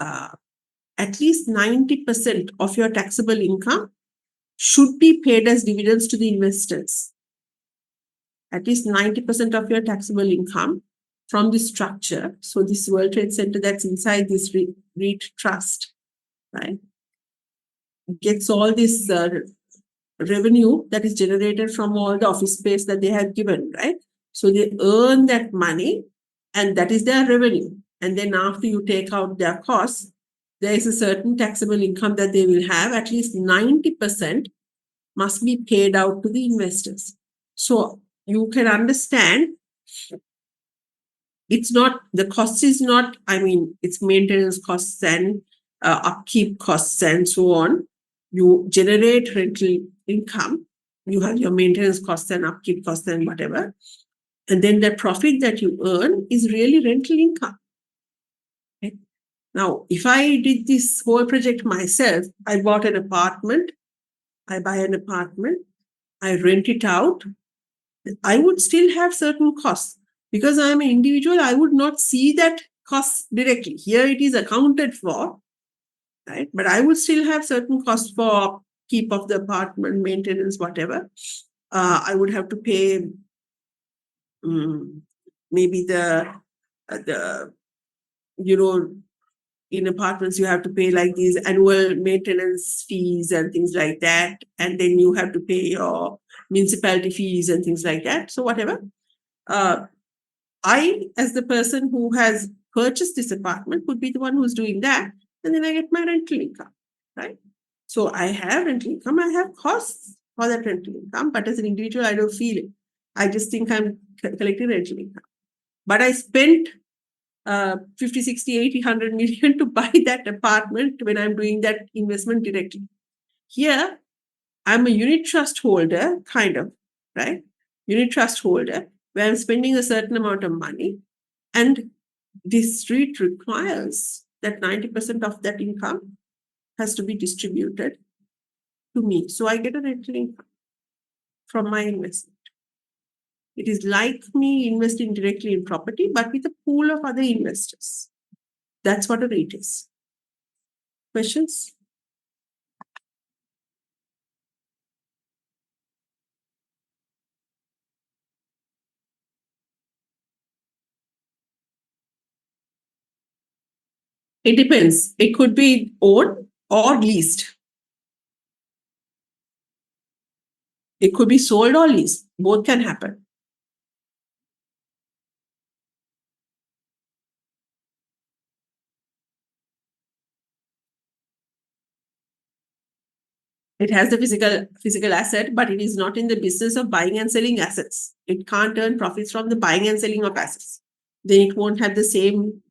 at least 90% of your taxable income should be paid as dividends to the investors. At least 90% of your taxable income from this structure. So, this World Trade Center that's inside this REIT trust, right, gets all this revenue that is generated from all the office space that they have given, right? So they earn that money and that is their revenue. And then after you take out their costs, there is a certain taxable income that they will have. At least 90% must be paid out to the investors. So you can understand it's not, the cost is not, it's maintenance costs and upkeep costs and so on. You generate rental income, you have your maintenance costs and upkeep costs and whatever. And then the profit that you earn is really rental income. Okay? Now, if I did this whole project myself, I bought an apartment, I buy an apartment, I rent it out, I would still have certain costs. Because I'm an individual, I would not see that cost directly. Here it is accounted for, right? But I would still have certain costs for keep of the apartment, maintenance, whatever. I would have to pay maybe the in apartments you have to pay like these annual maintenance fees and things like that, and then you have to pay your municipality fees and things like that. So whatever. I, as the person who has purchased this apartment, would be the one who's doing that, and then I get my rental income, right? So I have rental income, I have costs for that rental income, but as an individual, I don't feel it. I just think I'm collecting rental income. But I spent 50, 60, 80, 100 million to buy that apartment when I'm doing that investment directly. Here, I'm a unit trust holder, kind of, right? Unit trust holder, where I'm spending a certain amount of money, and this REIT requires that 90% of that income has to be distributed to me. So I get a rental income from my investment. It is like me investing directly in property, but with a pool of other investors. That's what a REIT is. Questions? It depends. It could be owned or leased. It could be sold or leased. Both can happen. It has the physical asset, but it is not in the business of buying and selling assets. It can't earn profits from the buying and selling of assets. Then it won't have the same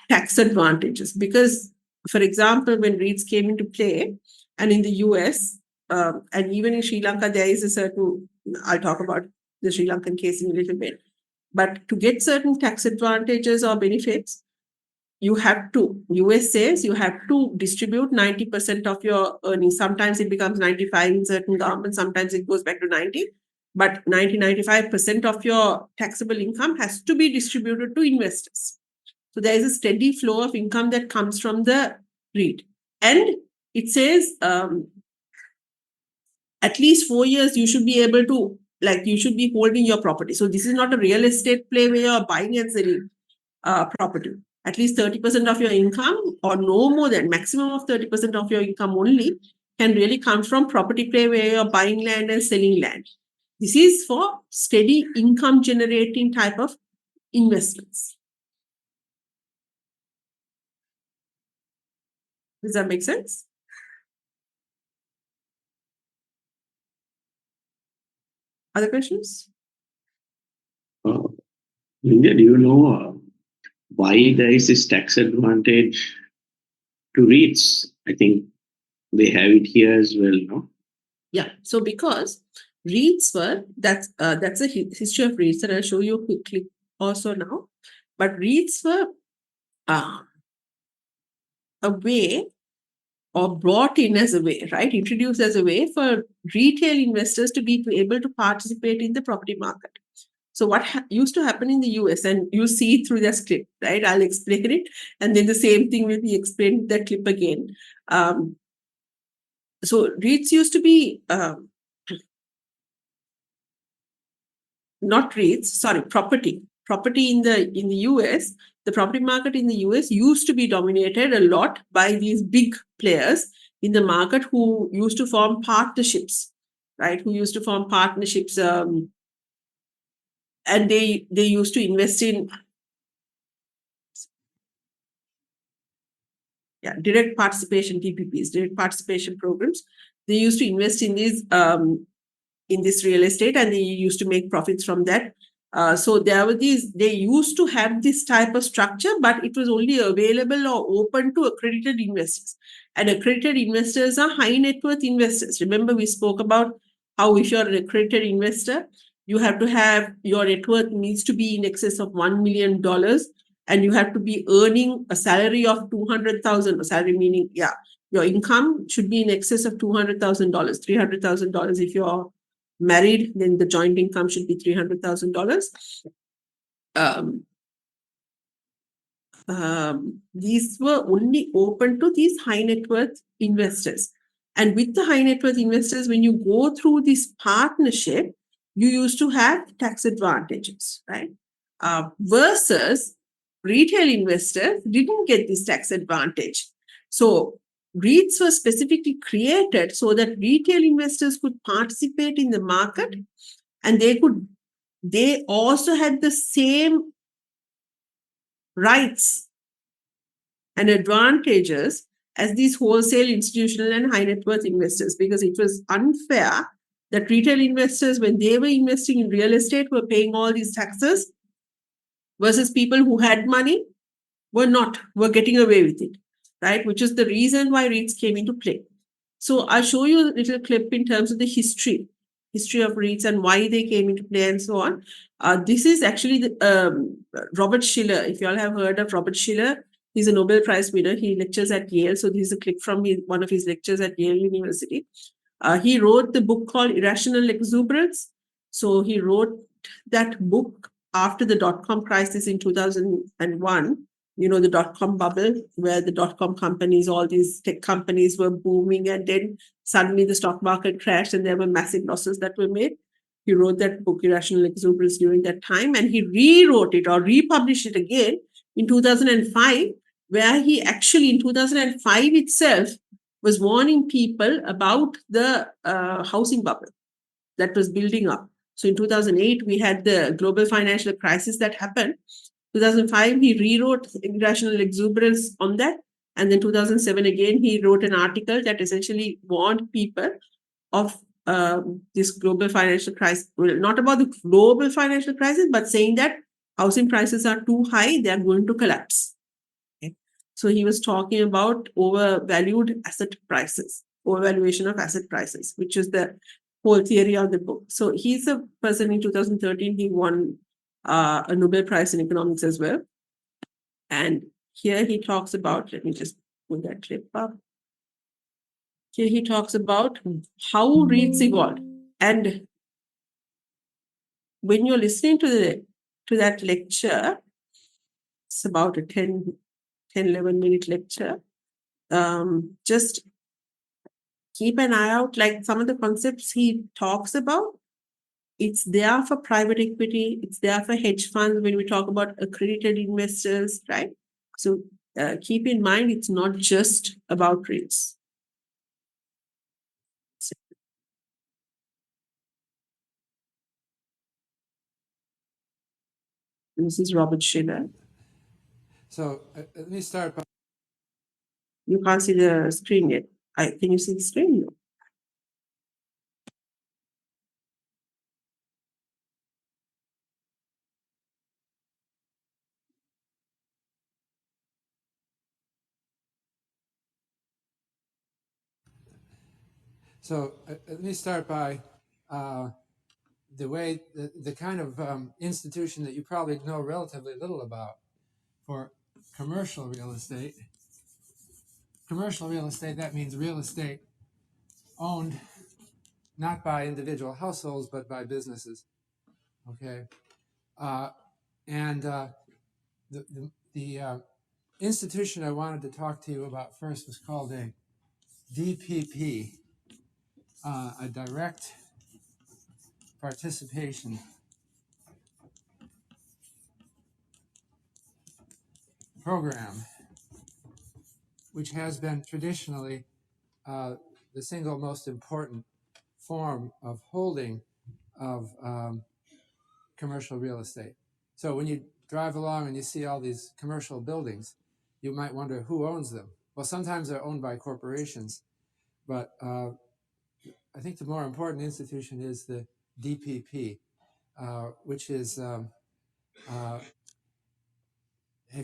tax advantages. Because, for example, when REITs came into play, and in the US, and even in Sri Lanka, there is a certain, I'll talk about the Sri Lankan case in a little bit. But to get certain tax advantages or benefits, US says you have to distribute 90% of your earnings. Sometimes it becomes 95 in certain governments, sometimes it goes back to 90. But 95% of your taxable income has to be distributed to investors. So there is a steady flow of income that comes from the REIT. And it says at least 4 years you should be able to, you should be holding your property. So this is not a real estate play where you're buying and selling property. At least 30% of your income, or no more than maximum of 30% of your income only, can really come from property play where you're buying land and selling land. This is for steady income generating type of investments. Does that make sense? Other questions? India, do you know why there is this tax advantage to REITs? I think they have it here as well, no? Yeah. So because REITs were, that's a history of REITs, and I'll show you quickly also now. But REITs were a way, or brought in as a way, right? Introduced as a way for retail investors to be able to participate in the property market. So what used to happen in the US, and you see through this clip, right? I'll explain it, and then the same thing will be explained in that clip again. So REITs used to be not REITs, sorry, property. Property in the US, the property market in the US used to be dominated a lot by these big players in the market who used to form partnerships, right? Who used to form partnerships, and they used to invest in direct participation PPPs, direct participation programs. They used to invest in these in this real estate, and they used to make profits from that. So there were they used to have this type of structure, but it was only available or open to accredited investors. And accredited investors are high net worth investors. Remember, we spoke about how if you're an accredited investor, you have to have, your net worth needs to be in excess of $1 million, and you have to be earning a salary of 200,000, salary meaning, your income should be in excess of $200,000, $300,000 if you're married, then the joint income should be $300,000. These were only open to these high net worth investors. And with the high net worth investors, when you go through this partnership, you used to have tax advantages, right? Versus retail investors didn't get this tax advantage. So REITs were specifically created so that retail investors could participate in the market, and they also had the same rights and advantages as these wholesale, institutional, and high net worth investors, because it was unfair that retail investors, when they were investing in real estate, were paying all these taxes, versus people who had money were getting away with it, right? Which is the reason why REITs came into play. So I'll show you a little clip in terms of the history of REITs and why they came into play and so on. This is actually Robert Shiller. If you all have heard of Robert Shiller, he's a Nobel Prize winner. He lectures at Yale. So this is a clip from one of his lectures at Yale University. He wrote the book called Irrational Exuberance. So he wrote that book after the dot-com crisis in 2001. You know, the dot-com bubble, where the dot-com companies, all these tech companies were booming, and then suddenly the stock market crashed and there were massive losses that were made. He wrote that book, Irrational Exuberance, during that time, and he rewrote it or republished it again in 2005, where he actually, in 2005 itself, was warning people about the housing bubble that was building up. So in 2008, we had the global financial crisis that happened. 2005, he rewrote Irrational Exuberance on that, And then 2007 again, he wrote an article that essentially warned people of this global financial crisis. Well, not about the global financial crisis, but saying that housing prices are too high, they are going to collapse. Okay. So he was talking about overvalued asset prices, overvaluation of asset prices, which is the whole theory of the book. So he's a person in 2013, he won a Nobel Prize in economics as well. And here he talks about, let me just pull that clip up. Here he talks about how REITs evolved. And when you're listening to that lecture, it's about a 11 minute lecture. Just keep an eye out, like some of the concepts he talks about. It's there for private equity, it's there for hedge funds when we talk about accredited investors, right? So keep in mind, it's not just about REITs. This is Robert Schiller. So let me start by. You can't see the screen yet. Can you see the screen? No. So let me start by the way, the kind of institution that you probably know relatively little about for commercial real estate. Commercial real estate, that means real estate owned not by individual households, but by businesses. Okay. And the institution I wanted to talk to you about first was called a DPP, a direct participation program, which has been traditionally the single most important form of holding of commercial real estate. So when you drive along and you see all these commercial buildings, you might wonder who owns them. Well, sometimes they're owned by corporations, but I think the more important institution is the DPP, which is a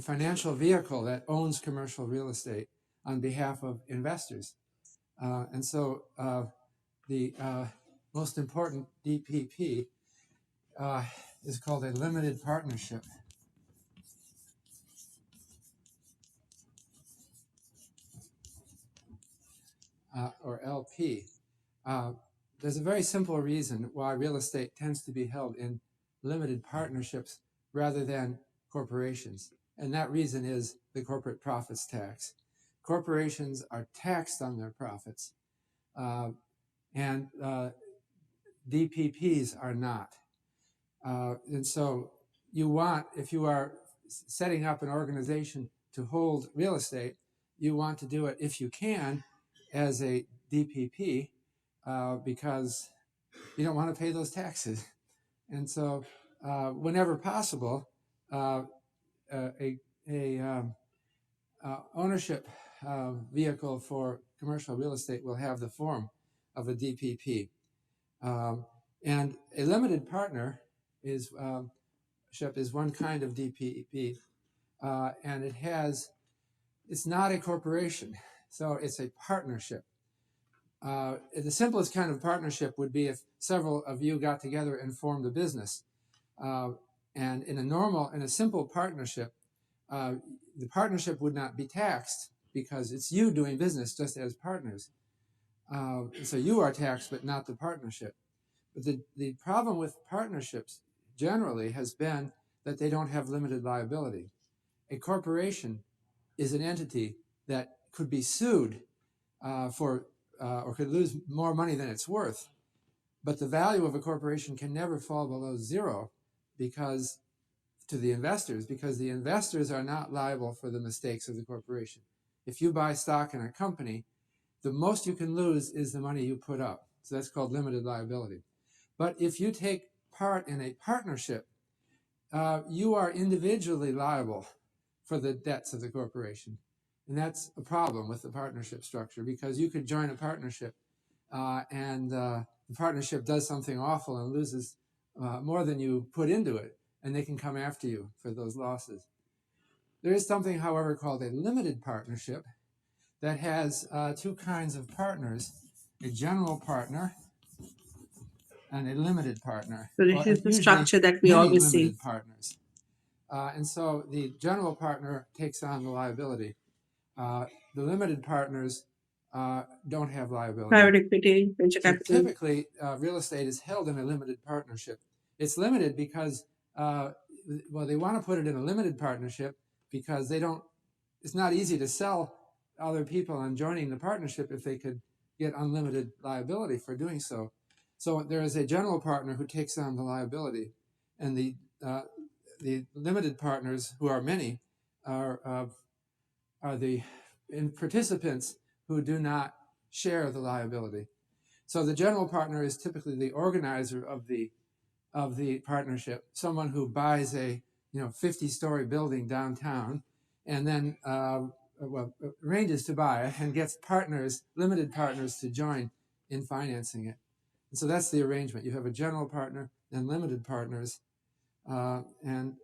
financial vehicle that owns commercial real estate on behalf of investors. And so the most important DPP is called a limited partnership. Or LP. There's a very simple reason why real estate tends to be held in limited partnerships rather than corporations. And that reason is the corporate profits tax. Corporations are taxed on their profits, and DPPs are not. And so you want, if you are setting up an organization to hold real estate, you want to do it, if you can, as a DPP, because you don't want to pay those taxes. And so whenever possible, a ownership vehicle for commercial real estate will have the form of a DPP. And a limited partner is one kind of DPP, and it's not a corporation, so it's a partnership. The simplest kind of partnership would be if several of you got together and formed a business. And in a simple partnership, the partnership would not be taxed because it's you doing business just as partners. So you are taxed, but not the partnership. But the problem with partnerships generally has been that they don't have limited liability. A corporation is an entity that could be sued or could lose more money than it's worth. But the value of a corporation can never fall below zero to the investors, because the investors are not liable for the mistakes of the corporation. If you buy stock in a company, the most you can lose is the money you put up. So that's called limited liability. But if you take part in a partnership, you are individually liable for the debts of the corporation. And that's a problem with the partnership structure, because you could join a partnership and the partnership does something awful and loses more than you put into it, and they can come after you for those losses. There is something, however, called a limited partnership that has two kinds of partners: a general partner and a limited partner. So this Well, is the usually structure that we many always see. limited partners. And so the general partner takes on the liability. The limited partners don't have liability. Private equity, venture So capital. typically, real estate is held in a limited partnership. It's limited because, well, they want to put it in a limited partnership because they don't. It's not easy to sell other people on joining the partnership if they could get unlimited liability for doing so. So there is a general partner who takes on the liability, and the limited partners, who are many, are the participants who do not share the liability. So the general partner is typically the organizer of the partnership, someone who buys a 50-story building downtown, and then arranges to buy it and gets partners, limited partners, to join in financing it. And so that's the arrangement. You have a general partner and limited partners, and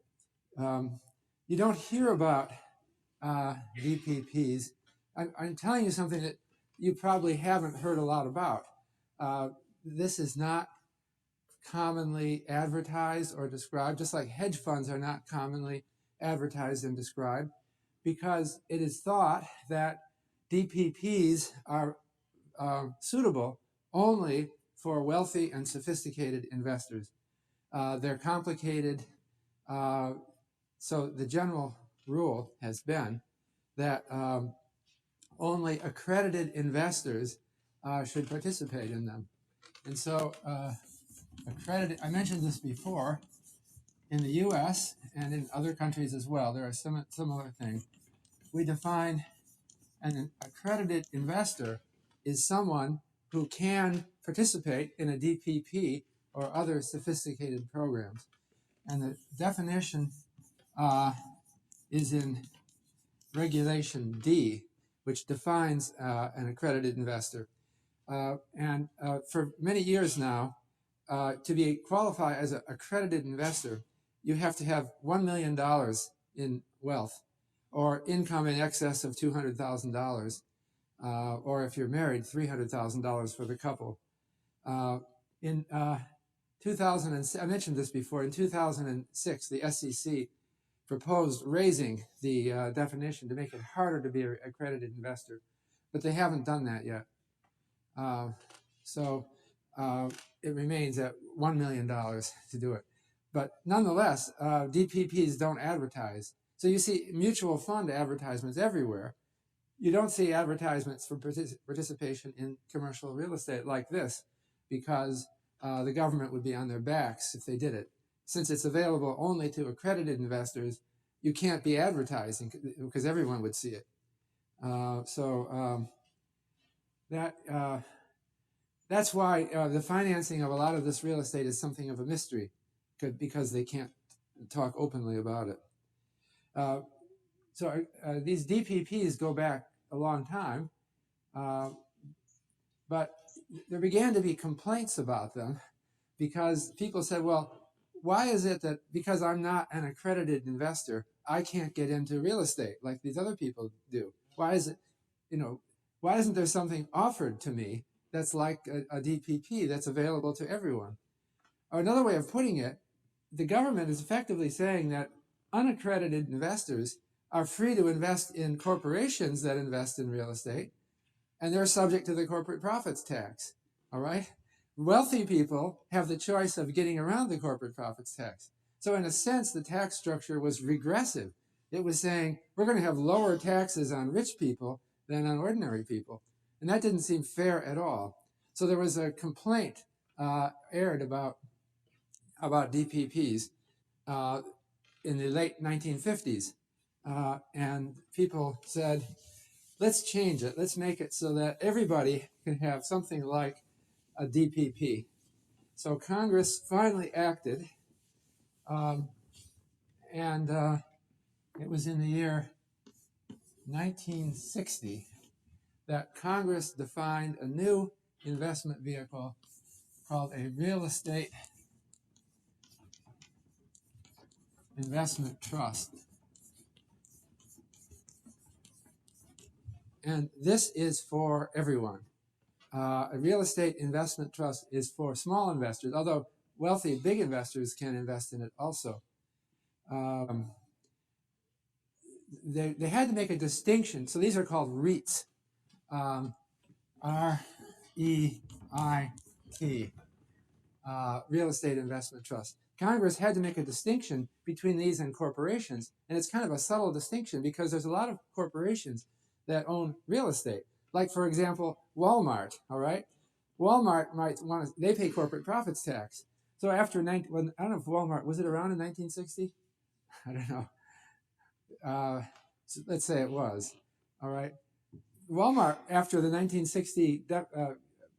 you don't hear about DPPs. I'm telling you something that you probably haven't heard a lot about. This is not commonly advertised or described, just like hedge funds are not commonly advertised and described, because it is thought that DPPs are suitable only for wealthy and sophisticated investors. They're complicated. So the general rule has been that only accredited investors should participate in them. And so accredited, I mentioned this before, in the US and in other countries as well, there are similar things. We define an accredited investor is someone who can participate in a DPP or other sophisticated programs. And the definition is in Regulation D, which defines an accredited investor. And for many years now, to be qualified as an accredited investor, you have to have $1 million in wealth or income in excess of $200,000, or if you're married, $300,000 for the couple. In 2006, I mentioned this before, in 2006, the SEC proposed raising the definition to make it harder to be an accredited investor, but they haven't done that yet. So it remains at $1 million to do it. But nonetheless, DPPs don't advertise. So you see mutual fund advertisements everywhere. You don't see advertisements for participation in commercial real estate like this, because the government would be on their backs if they did it. Since it's available only to accredited investors, you can't be advertising because everyone would see it. That's why the financing of a lot of this real estate is something of a mystery, because they can't talk openly about it. So these DPPs go back a long time, but there began to be complaints about them because people said, well, why is it that because I'm not an accredited investor, I can't get into real estate like these other people do? Why is it, why isn't there something offered to me that's like a DPP that's available to everyone? Or another way of putting it, the government is effectively saying that unaccredited investors are free to invest in corporations that invest in real estate, and they're subject to the corporate profits tax. All right? Wealthy people have the choice of getting around the corporate profits tax. So in a sense, the tax structure was regressive. It was saying, we're going to have lower taxes on rich people than on ordinary people. And that didn't seem fair at all. So there was a complaint aired about DPPs in the late 1950s. And people said, let's change it. Let's make it so that everybody can have something like a DPP. So Congress finally acted, and it was in the year 1960 that Congress defined a new investment vehicle called a real estate investment trust. And this is for everyone. A real estate investment trust is for small investors, although wealthy big investors can invest in it also. They had to make a distinction. So these are called REITs, R-E-I-T, real estate investment trust. Congress had to make a distinction between these and corporations, and it's kind of a subtle distinction because there's a lot of corporations that own real estate. Like, for example, Walmart, all right? Walmart might want to, they pay corporate profits tax. So after, I don't know if Walmart, was it around in 1960? I don't know. So let's say it was, all right? Walmart, after the 1960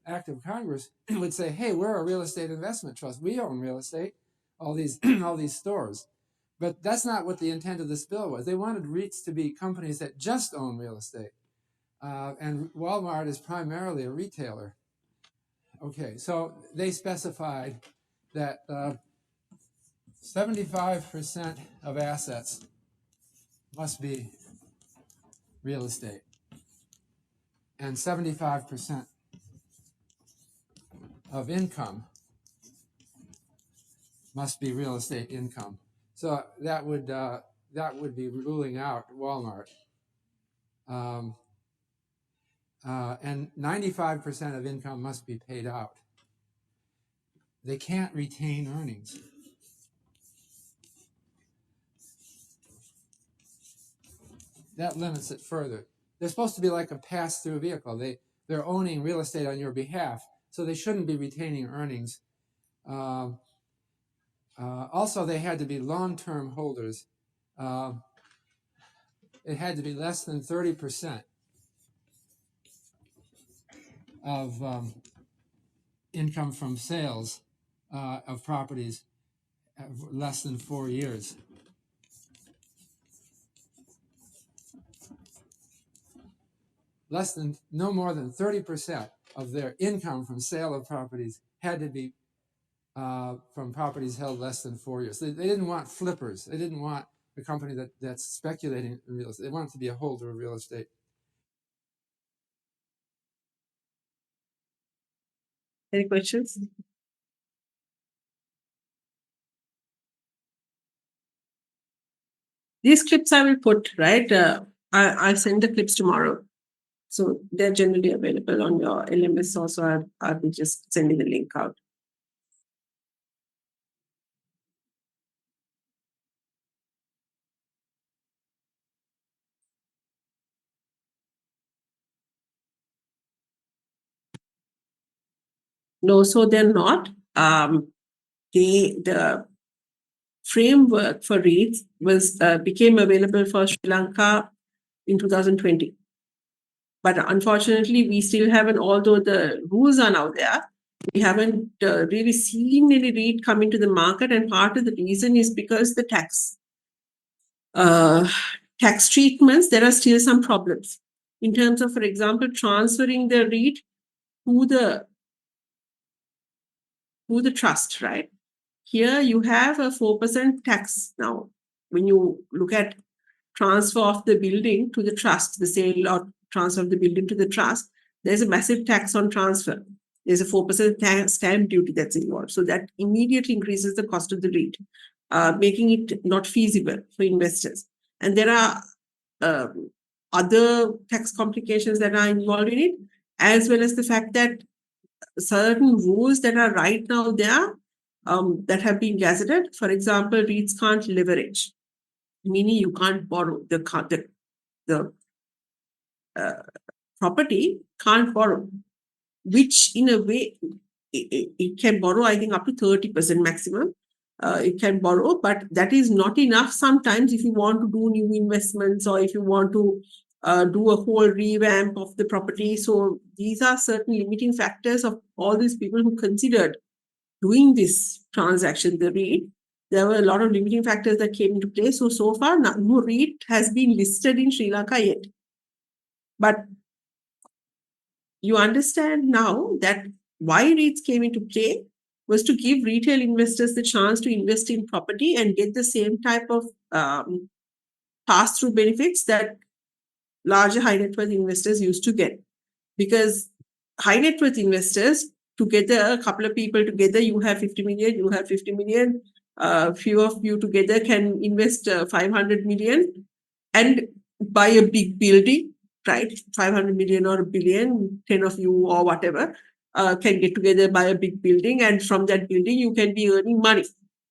Act of Congress, would say, hey, we're a real estate investment trust. We own real estate, all these all these stores. But that's not what the intent of this bill was. They wanted REITs to be companies that just own real estate. And Walmart is primarily a retailer. Okay, so they specified that 75% of assets must be real estate, and 75% of income must be real estate income. So that would be ruling out Walmart. And 95% of income must be paid out. They can't retain earnings. That limits it further. They're supposed to be like a pass-through vehicle. They're owning real estate on your behalf, so they shouldn't be retaining earnings. Also, they had to be long-term holders. It had to be less than 30% of income from sales of properties less than 4 years. No more than 30% of their income from sale of properties had to be from properties held less than 4 years. They didn't want flippers. They didn't want a company that's speculating in real estate. They wanted to be a holder of real estate. Any questions? These clips I will put, right? I'll send the clips tomorrow. So they're generally available on your LMS also. I'll be just sending the link out. No, so they're not. The framework for REITs became available for Sri Lanka in 2020. But unfortunately, we still haven't, although the rules are now there, we haven't really seen any REIT come into the market. And part of the reason is because the tax treatments, there are still some problems in terms of, for example, transferring the REIT to the trust, right? Here you have a 4% tax now. When you look at transfer of the building to the trust, the sale or transfer of the building to the trust, there's a massive tax on transfer. There's a 4% stamp duty that's involved. So that immediately increases the cost of the REIT, making it not feasible for investors. And there are other tax complications that are involved in it, as well as the fact that certain rules that are right now there that have been gazetted. For example, REITs can't leverage, meaning you can't borrow. The property can't borrow, which in a way it can borrow, I think, up to 30% maximum. It can borrow, but that is not enough sometimes if you want to do new investments or if you want to do a whole revamp of the property. So these are certain limiting factors of all these people who considered doing this transaction, the REIT. There were a lot of limiting factors that came into play. So far, no REIT has been listed in Sri Lanka yet. But you understand now that why REITs came into play was to give retail investors the chance to invest in property and get the same type of pass-through benefits that larger high net worth investors used to get. Because high net worth investors, together, a couple of people together, you have 50 million, you have 50 million, few of you together can invest 500 million and buy a big building, right? 500 million or a billion, 10 of you or whatever can get together, buy a big building, and from that building, you can be earning money,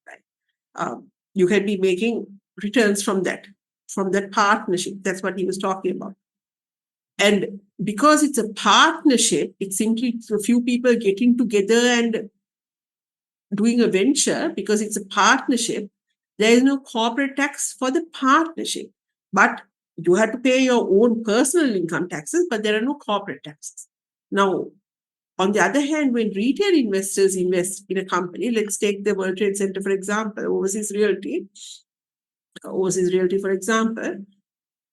right? You can be making returns from that partnership. That's what he was talking about. And because it's a partnership, it's simply a few people getting together and doing a venture. Because it's a partnership, there is no corporate tax for the partnership. But you have to pay your own personal income taxes, but there are no corporate taxes. Now, on the other hand, when retail investors invest in a company, let's take the World Trade Center, for example, Overseas Realty, for example,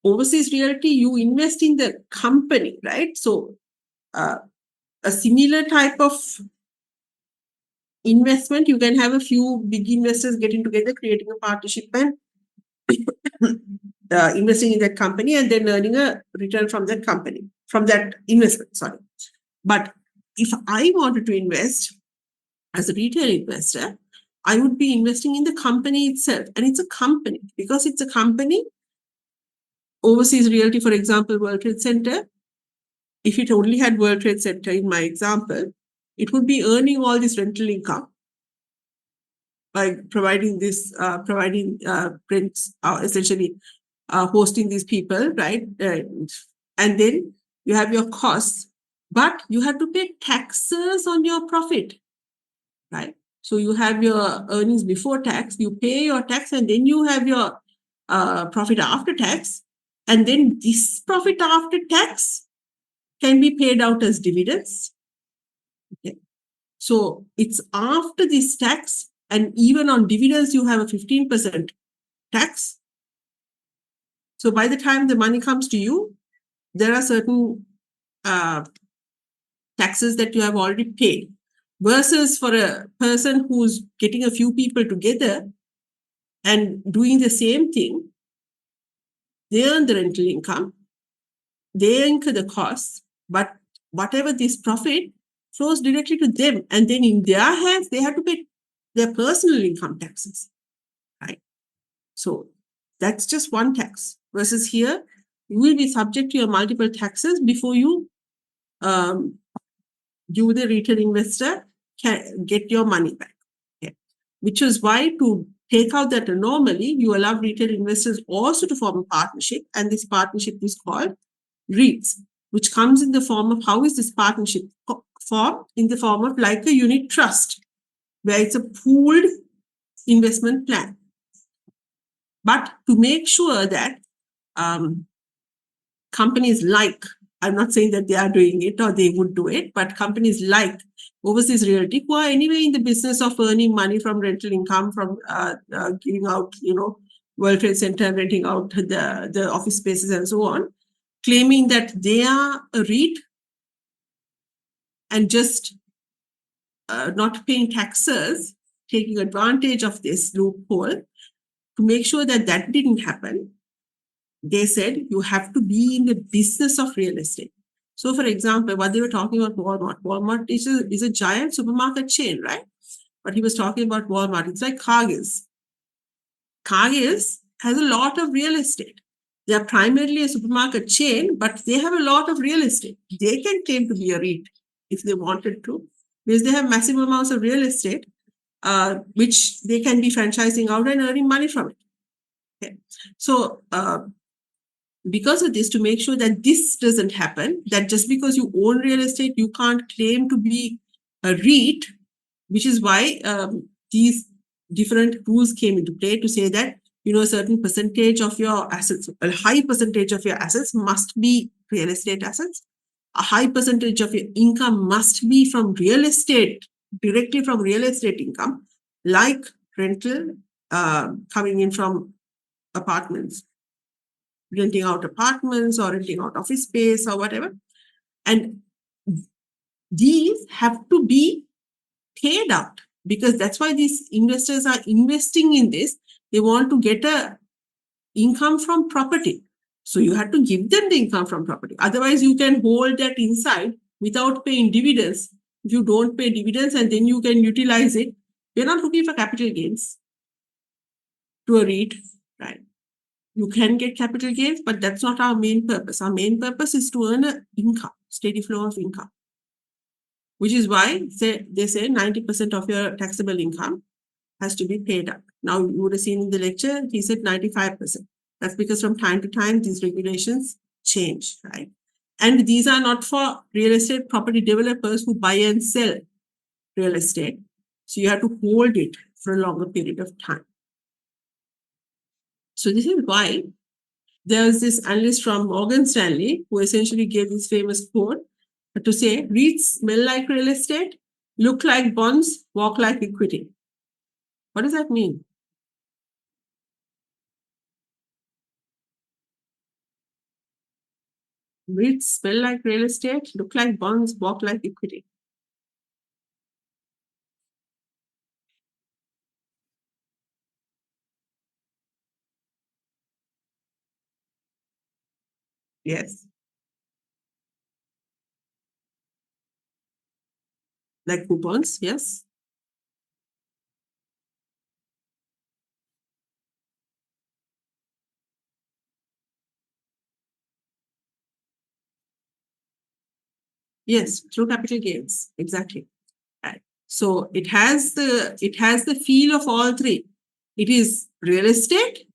Overseas Realty, you invest in the company, right? So a similar type of investment, you can have a few big investors getting together, creating a partnership and investing in that company and then earning a return from that company, from that investment, sorry. But if I wanted to invest as a retail investor, I would be investing in the company itself. And it's a company. Because it's a company, Overseas Realty, for example, World Trade Center, if it only had World Trade Center in my example, it would be earning all this rental income by providing this, rents, essentially hosting these people, right? And then you have your costs, but you have to pay taxes on your profit, right? So you have your earnings before tax, you pay your tax, and then you have your profit after tax. And then this profit after tax can be paid out as dividends. Okay. So it's after this tax, and even on dividends, you have a 15% tax. So by the time the money comes to you, there are certain taxes that you have already paid. Versus for a person who's getting a few people together and doing the same thing, they earn the rental income, they incur the costs, but whatever this profit flows directly to them. And then in their hands, they have to pay their personal income taxes, right? So that's just one tax. Versus here, you will be subject to your multiple taxes before you, the retail investor, can get your money back. Okay. Which is why, to take out that anomaly, you allow retail investors also to form a partnership, and this partnership is called REITs, which comes in the form of, how is this partnership formed? In the form of like a unit trust, where it's a pooled investment plan. But to make sure that companies like, I'm not saying that they are doing it or they would do it, but companies like Overseas Realty, who are anyway in the business of earning money from rental income, from giving out, World Trade Center, renting out the office spaces and so on, claiming that they are a REIT and just not paying taxes, taking advantage of this loophole. To make sure that that didn't happen, they said you have to be in the business of real estate. So, for example, what they were talking about Walmart is a giant supermarket chain, right? But he was talking about Walmart. It's like Cargill. Cargill has a lot of real estate. They are primarily a supermarket chain, but they have a lot of real estate. They can claim to be a REIT if they wanted to, because they have massive amounts of real estate, which they can be franchising out and earning money from it. Okay. So, because of this, to make sure that this doesn't happen, that just because you own real estate, you can't claim to be a REIT, which is why these different rules came into play to say that, a certain percentage of your assets, a high percentage of your assets must be real estate assets. A high percentage of your income must be from real estate, directly from real estate income, like rental coming in from apartments. renting out apartments or renting out office space or whatever. And these have to be paid out, because that's why these investors are investing in this. They want to get a income from property. So you have to give them the income from property. Otherwise, you can hold that inside without paying dividends. If you don't pay dividends and then you can utilize it, we're not looking for capital gains to a REIT, right? You can get capital gains, but that's not our main purpose. Our main purpose is to earn an income, steady flow of income, which is why they say 90% of your taxable income has to be paid up. Now, you would have seen in the lecture, he said 95%. That's because from time to time, these regulations change, right? And these are not for real estate property developers who buy and sell real estate. So you have to hold it for a longer period of time. So this is why there's this analyst from Morgan Stanley who essentially gave this famous quote to say, REITs smell like real estate, look like bonds, walk like equity. What does that mean? REITs smell like real estate, look like bonds, walk like equity. Yes. Like coupons, yes. Yes, through capital gains. Exactly. Right. So it has the feel of all three. It is real estate,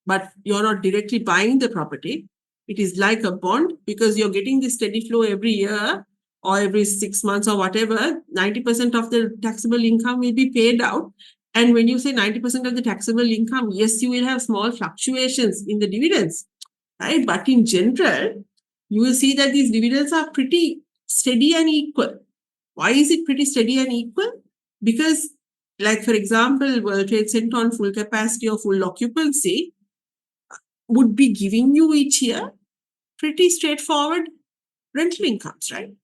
but you're not directly buying the property. It is like a bond because you're getting the steady flow every year or every 6 months or whatever. 90% of the taxable income will be paid out. And when you say 90% of the taxable income, yes, you will have small fluctuations in the dividends, right? But in general, you will see that these dividends are pretty steady and equal. Why is it pretty steady and equal? Because, like, for example, World Trade Center on full capacity or full occupancy would be giving you each year pretty straightforward rental incomes, right?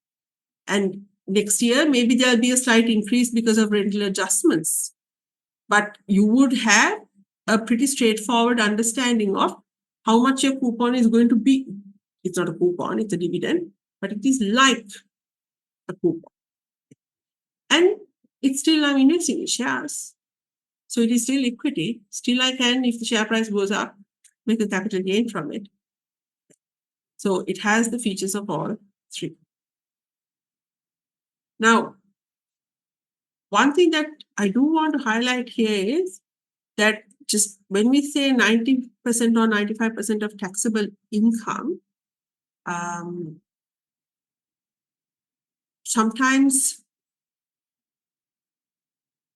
And next year, maybe there'll be a slight increase because of rental adjustments. But you would have a pretty straightforward understanding of how much your coupon is going to be. It's not a coupon, it's a dividend, but it is like a coupon. And it's still, I'm investing in shares. So it is still equity. Still, I can, if the share price goes up, make a capital gain from it. So it has the features of all three. Now, one thing that I do want to highlight here is that just when we say 90% or 95% of taxable income, sometimes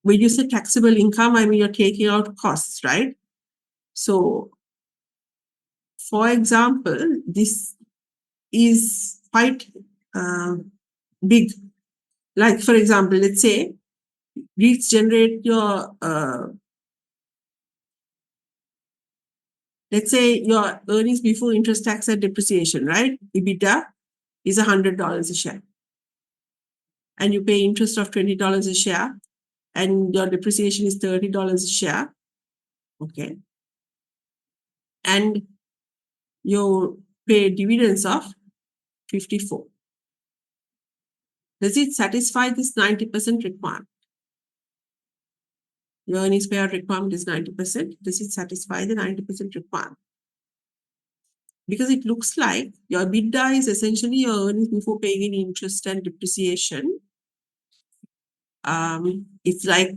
when you say taxable income, I mean, you're taking out costs, right? So, for example, this is quite big. Like, for example, let's say REITs generate your, let's say your earnings before interest, tax, and depreciation, right? EBITDA is $100 a share. And you pay interest of $20 a share, and your depreciation is $30 a share. Okay. And you pay dividends of 54. Does it satisfy this 90% requirement? Your earnings payout requirement is 90%. Does it satisfy the 90% requirement? Because it looks like your EBITDA is essentially your earnings before paying any interest and depreciation. It's like,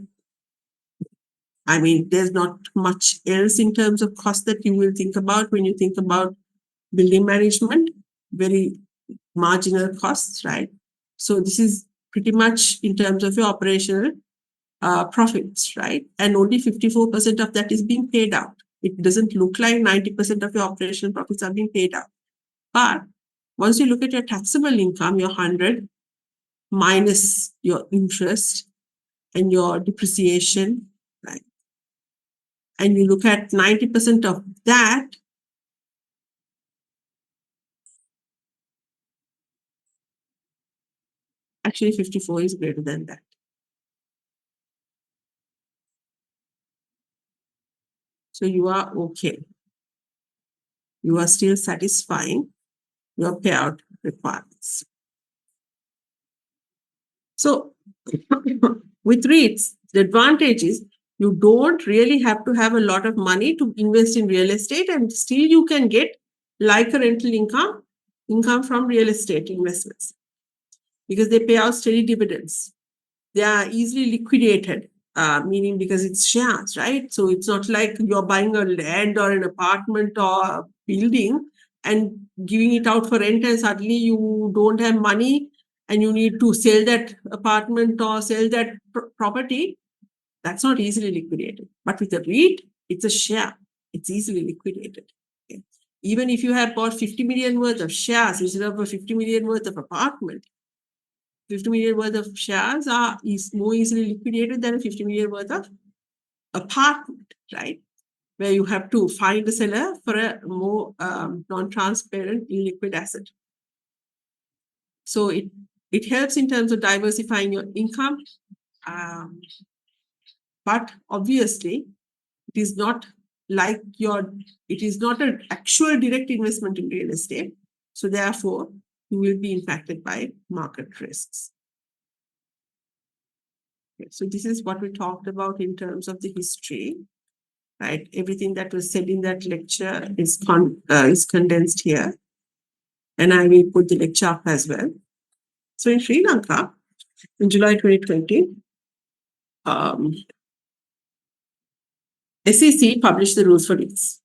I mean, there's not much else in terms of cost that you will think about when you think about building management, very marginal costs, right? So this is pretty much in terms of your operational profits, right? And only 54% of that is being paid out. It doesn't look like 90% of your operational profits are being paid out. But once you look at your taxable income, your 100 minus your interest and your depreciation, right? And you look at 90% of that, Actually, 54 is greater than that. So you are okay. You are still satisfying your payout requirements. So with REITs, the advantage is you don't really have to have a lot of money to invest in real estate, and still you can get like a rental income from real estate investments because they pay out steady dividends. They are easily liquidated, meaning because it's shares, right? So it's not like you're buying a land or an apartment or a building and giving it out for rent and suddenly you don't have money and you need to sell that apartment or sell that property. That's not easily liquidated. But with a REIT, it's a share. It's easily liquidated. Okay? Even if you have bought 50 million worth of shares instead of a 50 million worth of apartment, 50 million worth of shares is more easily liquidated than a 50 million worth of apartment, right? Where you have to find a seller for a more non-transparent illiquid asset. So it helps in terms of diversifying your income. But obviously, it is not like it is not an actual direct investment in real estate. So therefore, you will be impacted by market risks. Okay, so this is what we talked about in terms of the history, right? Everything that was said in that lecture is condensed here. And I will put the lecture up as well. So in Sri Lanka, in July 2020, SEC published the rules for REITs.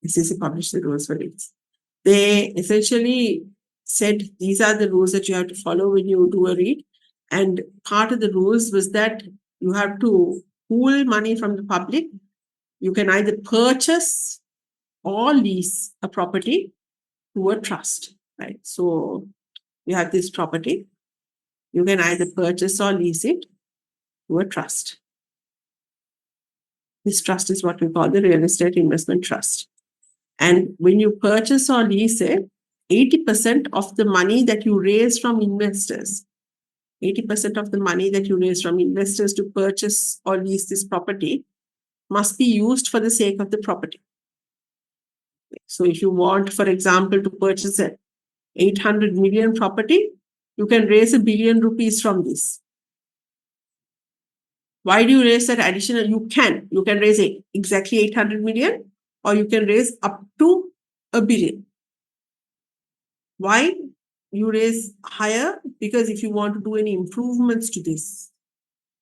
SEC published the rules for REITs. They essentially said these are the rules that you have to follow when you do a REIT. And part of the rules was that you have to pool money from the public. You can either purchase or lease a property to a trust, right? So you have this property. You can either purchase or lease it to a trust. This trust is what we call the real estate investment trust. And when you purchase or lease it, 80% of the money that you raise from investors, 80% of the money that you raise from investors to purchase or lease this property must be used for the sake of the property. So if you want, for example, to purchase an 800 million property, you can raise ₹1 billion from this. Why do you raise that additional? You can raise exactly 800 million, or you can raise up to $1 billion. Why you raise higher? Because if you want to do any improvements to this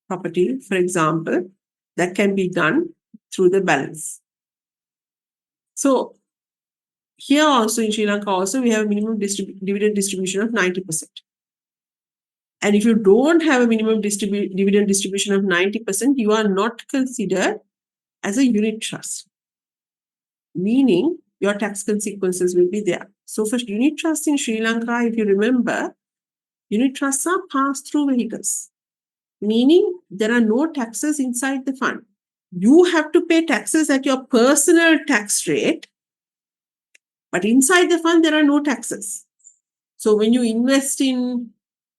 property, for example, that can be done through the balance. So here also in Sri Lanka also we have a minimum dividend distribution of 90%. And if you don't have a minimum dividend distribution of 90%, you are not considered as a unit trust, meaning your tax consequences will be there. So for unit trusts in Sri Lanka, if you remember, unit trusts are pass-through vehicles, meaning there are no taxes inside the fund. You have to pay taxes at your personal tax rate, but inside the fund, there are no taxes. So when you invest in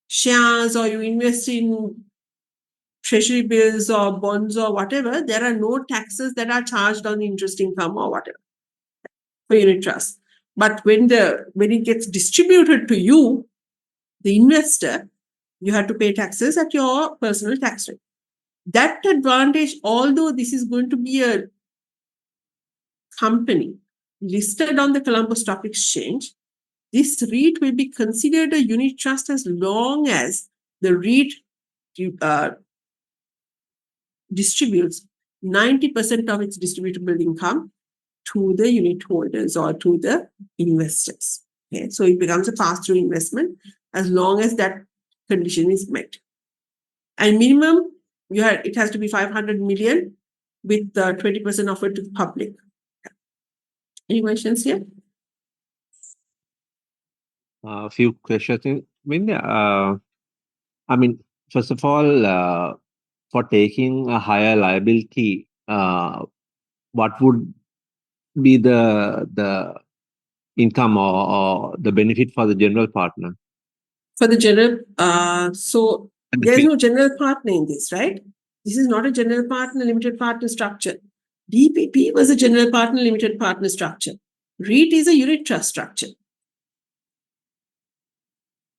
shares or you invest in treasury bills or bonds or whatever, there are no taxes that are charged on interest income or whatever for unit trust. But when it gets distributed to you, the investor, you have to pay taxes at your personal tax rate. That advantage, although this is going to be a company listed on the Colombo Stock Exchange, this REIT will be considered a unit trust as long as the REIT distributes 90% of its distributable income to the unit holders or to the investors. Okay, so it becomes a pass-through investment as long as that condition is met. And minimum, it has to be 500 million with 20% offered to the public. Any questions here? A few questions. I mean, first of all, for taking a higher liability, what would be the income or the benefit for the general partner? For the general, so And the there's fee- no general partner in this, right? This is not a general partner, limited partner structure. DPP was a general partner, limited partner structure. REIT is a unit trust structure.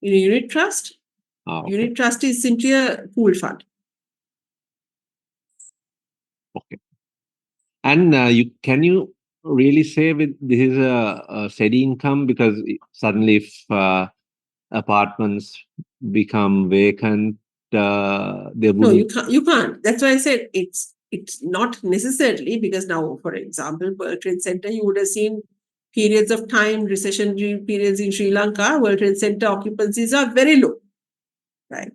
In a unit trust, okay. unit trust is simply a pool fund. Okay. And can you really say with this is a steady income, because suddenly if apartments become vacant, they No, you wouldn't. can't. You can't. That's why I said it's not necessarily, because now, for example, World Trade Center, you would have seen periods of time, recession periods in Sri Lanka. World Trade Center occupancies are very low, right?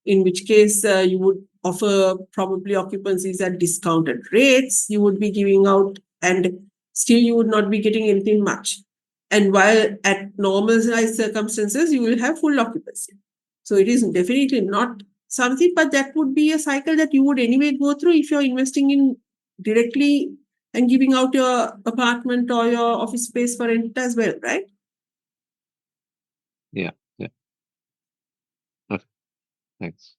In which case you would offer probably occupancies at discounted rates. You would be giving out, and still you would not be getting anything much. And while at normalized circumstances, you will have full occupancy. So it is definitely not something, but that would be a cycle that you would anyway go through if you're investing in directly and giving out your apartment or your office space for rent as well, right? Yeah. Yeah. Okay. Thanks.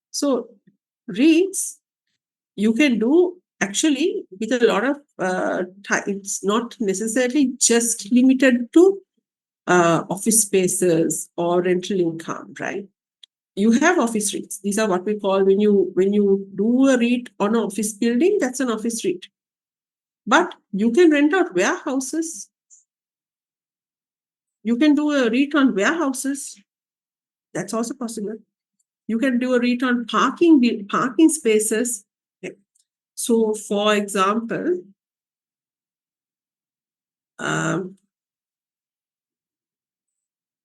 So REITs, you can do actually with a lot of time. It's not necessarily just limited to office spaces or rental income, right? You have office REITs. These are what we call, when you do a REIT on an office building, that's an office REIT. But you can rent out warehouses. You can do a REIT on warehouses. That's also possible. You can do a REIT on parking spaces. So, for example,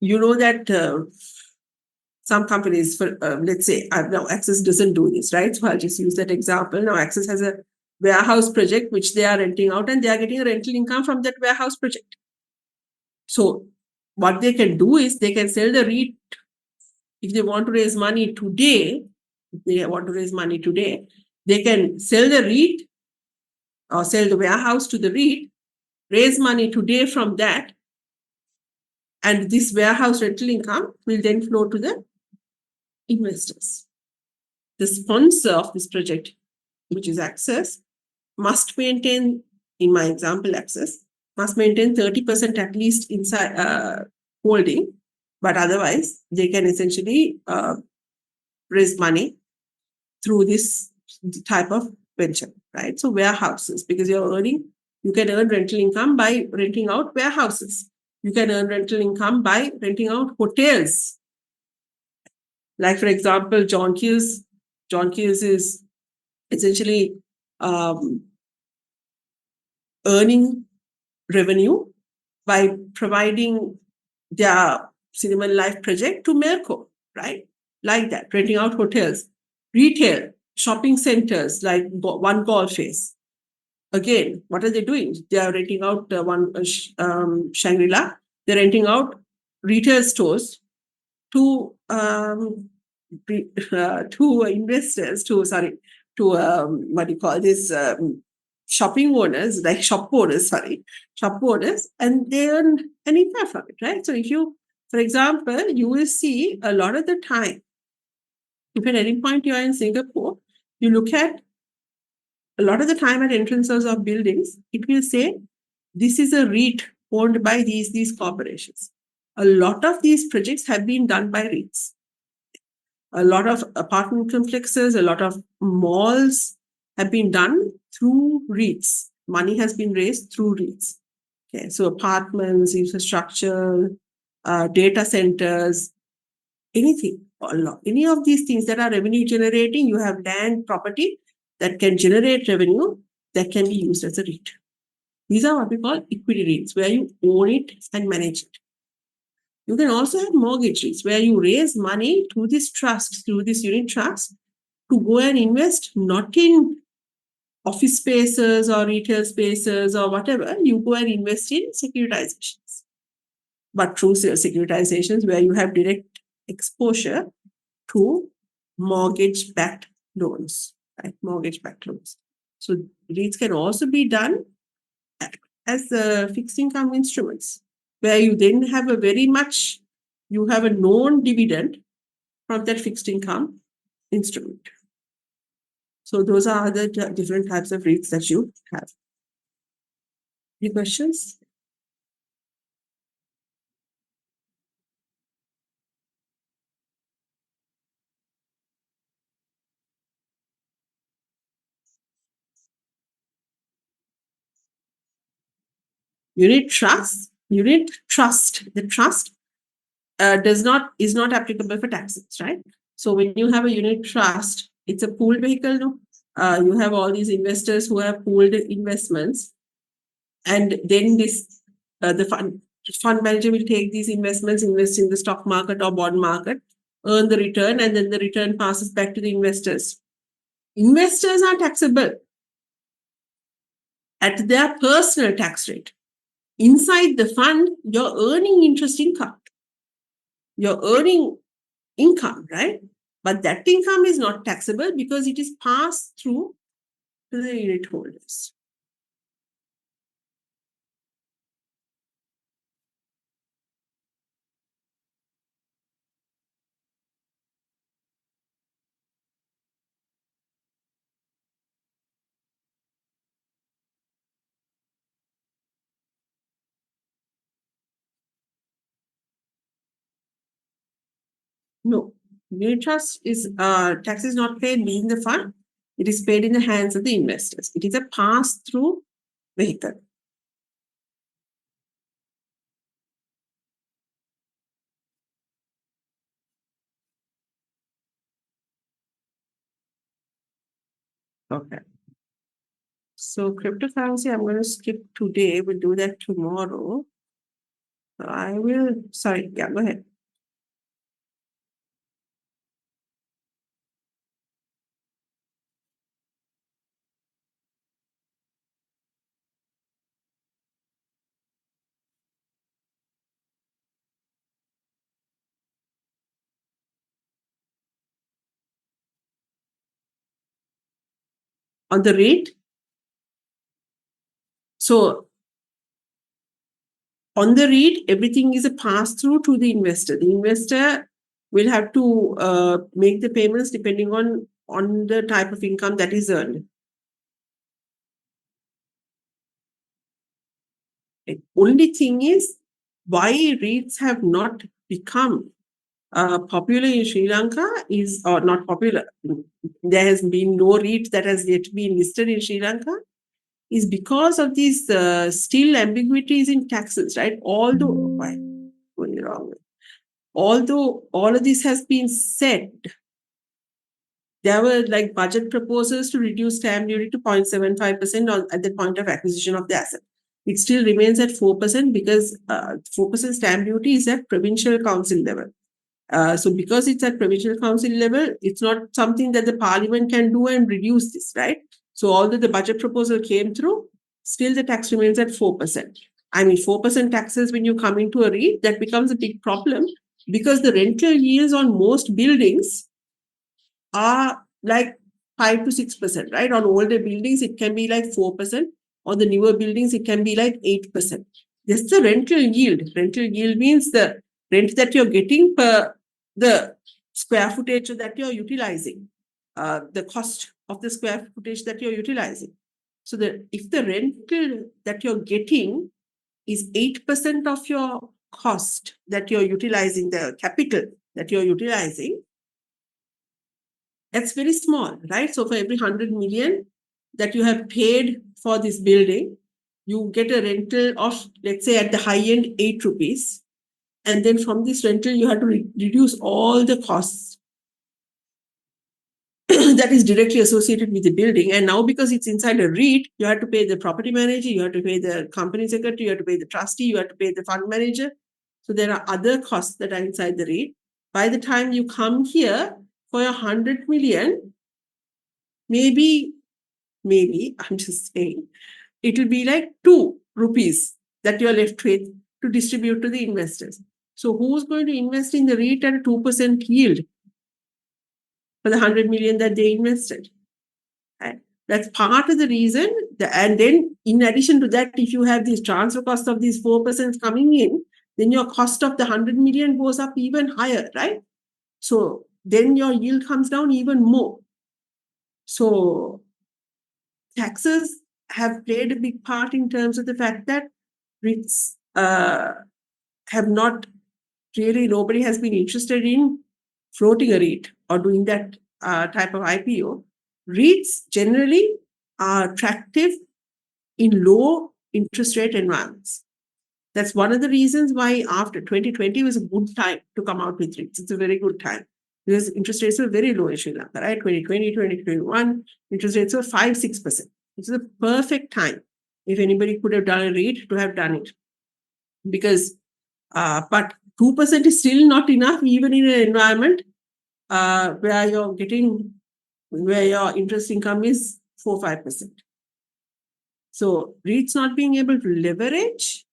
you know that some companies, for let's say, now Access doesn't do this, right? So I'll just use that example. Now Access has a warehouse project which they are renting out, and they are getting a rental income from that warehouse project. So what they can do is they can sell the REIT if they want to raise money today. If they want to raise money today, they can sell the REIT or sell the warehouse to the REIT, raise money today from that, and this warehouse rental income will then flow to the investors. The sponsor of this project, which is Access, must maintain, in my example, Access, must maintain 30% at least inside holding, but otherwise they can essentially raise money through this type of venture, right? So warehouses, because you can earn rental income by renting out warehouses. You can earn rental income by renting out hotels. Like, for example, John Keells is essentially earning revenue by providing their Cinema Life project to Merco, right? Like that, renting out hotels, retail, shopping centers like One Call Face. Again, what are they doing? They are renting out Shangri-La. They're renting out retail stores to investors, to what do you call this, shopping owners, like shop owners, and they earn an income from it, right? So if you, for example, you will see a lot of the time, if at any point you are in Singapore, you look at a lot of the time at entrances of buildings, it will say, this is a REIT owned by these corporations. A lot of these projects have been done by REITs. A lot of apartment complexes, a lot of malls have been done through REITs. Money has been raised through REITs. Okay, so apartments, infrastructure, data centers, anything, any of these things that are revenue generating, you have land, property that can generate revenue that can be used as a REIT. These are what we call equity REITs, where you own it and manage it. You can also have mortgage REITs, where you raise money through this trust, through this unit trust, to go and invest not in office spaces or retail spaces or whatever. You go and invest in securitizations. But through securitizations where you have direct exposure to mortgage-backed loans, right? Mortgage-backed loans. So REITs can also be done as fixed income instruments, where you then have you have a known dividend from that fixed income instrument. So those are the different types of REITs that you have. Any questions? Unit trust. The trust is not applicable for taxes, right? So when you have a unit trust, it's a pooled vehicle. No? You have all these investors who have pooled investments, and then the fund manager will take these investments, invest in the stock market or bond market, earn the return, and then the return passes back to the investors. Investors are taxable at their personal tax rate. Inside the fund, you're earning interest income. You're earning income, right? But that income is not taxable because it is passed through to the unit holders. No, unit trust is tax is not paid within the fund. It is paid in the hands of the investors. It is a pass-through vehicle. Okay. So cryptocurrency, I'm going to skip today. We'll do that tomorrow. Sorry, yeah, go ahead. On the rate. So on the REIT, everything is a pass-through to the investor. The investor will have to make the payments depending on the type of income that is earned. The only thing is why REITs have not become popular in Sri Lanka or not popular. There has been no REIT that has yet been listed in Sri Lanka, is because of these still ambiguities in taxes, right? Although all of this has been said, there were like budget proposals to reduce stamp duty to 0.75% at the point of acquisition of the asset. It still remains at 4% because 4% stamp duty is at provincial council level. So because it's at provincial council level, it's not something that the parliament can do and reduce this, right? So although the budget proposal came through, still the tax remains at 4%. I mean, 4% taxes when you come into a REIT, that becomes a big problem because the rental yields on most buildings are like 5 to 6%, right? On older buildings, it can be like 4%. On the newer buildings, it can be like 8%. That's the rental yield. Rental yield means the rent that you're getting per the square footage that you're utilizing, the cost of the square footage that you're utilizing. So if the rental that you're getting is 8% of your cost that you're utilizing, the capital that you're utilizing, that's very small, right? So for every 100 million that you have paid for this building, you get a rental of, let's say at the high end, 8 rupees. And then from this rental, you have to reduce all the costs that is directly associated with the building. And now because it's inside a REIT, you have to pay the property manager, you have to pay the company secretary, you have to pay the trustee, you have to pay the fund manager. So there are other costs that are inside the REIT. By the time you come here for 100 million, maybe, I'm just saying, it will be like 2 rupees that you're left with to distribute to the investors. So who's going to invest in the REIT at a 2% yield for the 100 million that they invested? Right? That's part of the reason. And then in addition to that, if you have this transfer cost of these 4% coming in, then your cost of the 100 million goes up even higher, right? So then your yield comes down even more. So taxes have played a big part in terms of the fact that REITs have not really, nobody has been interested in floating a REIT or doing that type of IPO. REITs generally are attractive in low interest rate environments. That's one of the reasons why after 2020 was a good time to come out with REITs. It's a very good time because interest rates were very low in Sri Lanka, right? 2020, 2021, interest rates were 5-6%. It's the perfect time if anybody could have done a REIT to have done it. Because, but 2% is still not enough, even in an environment where your interest income is 4-5%. So REITs not being able to leverage,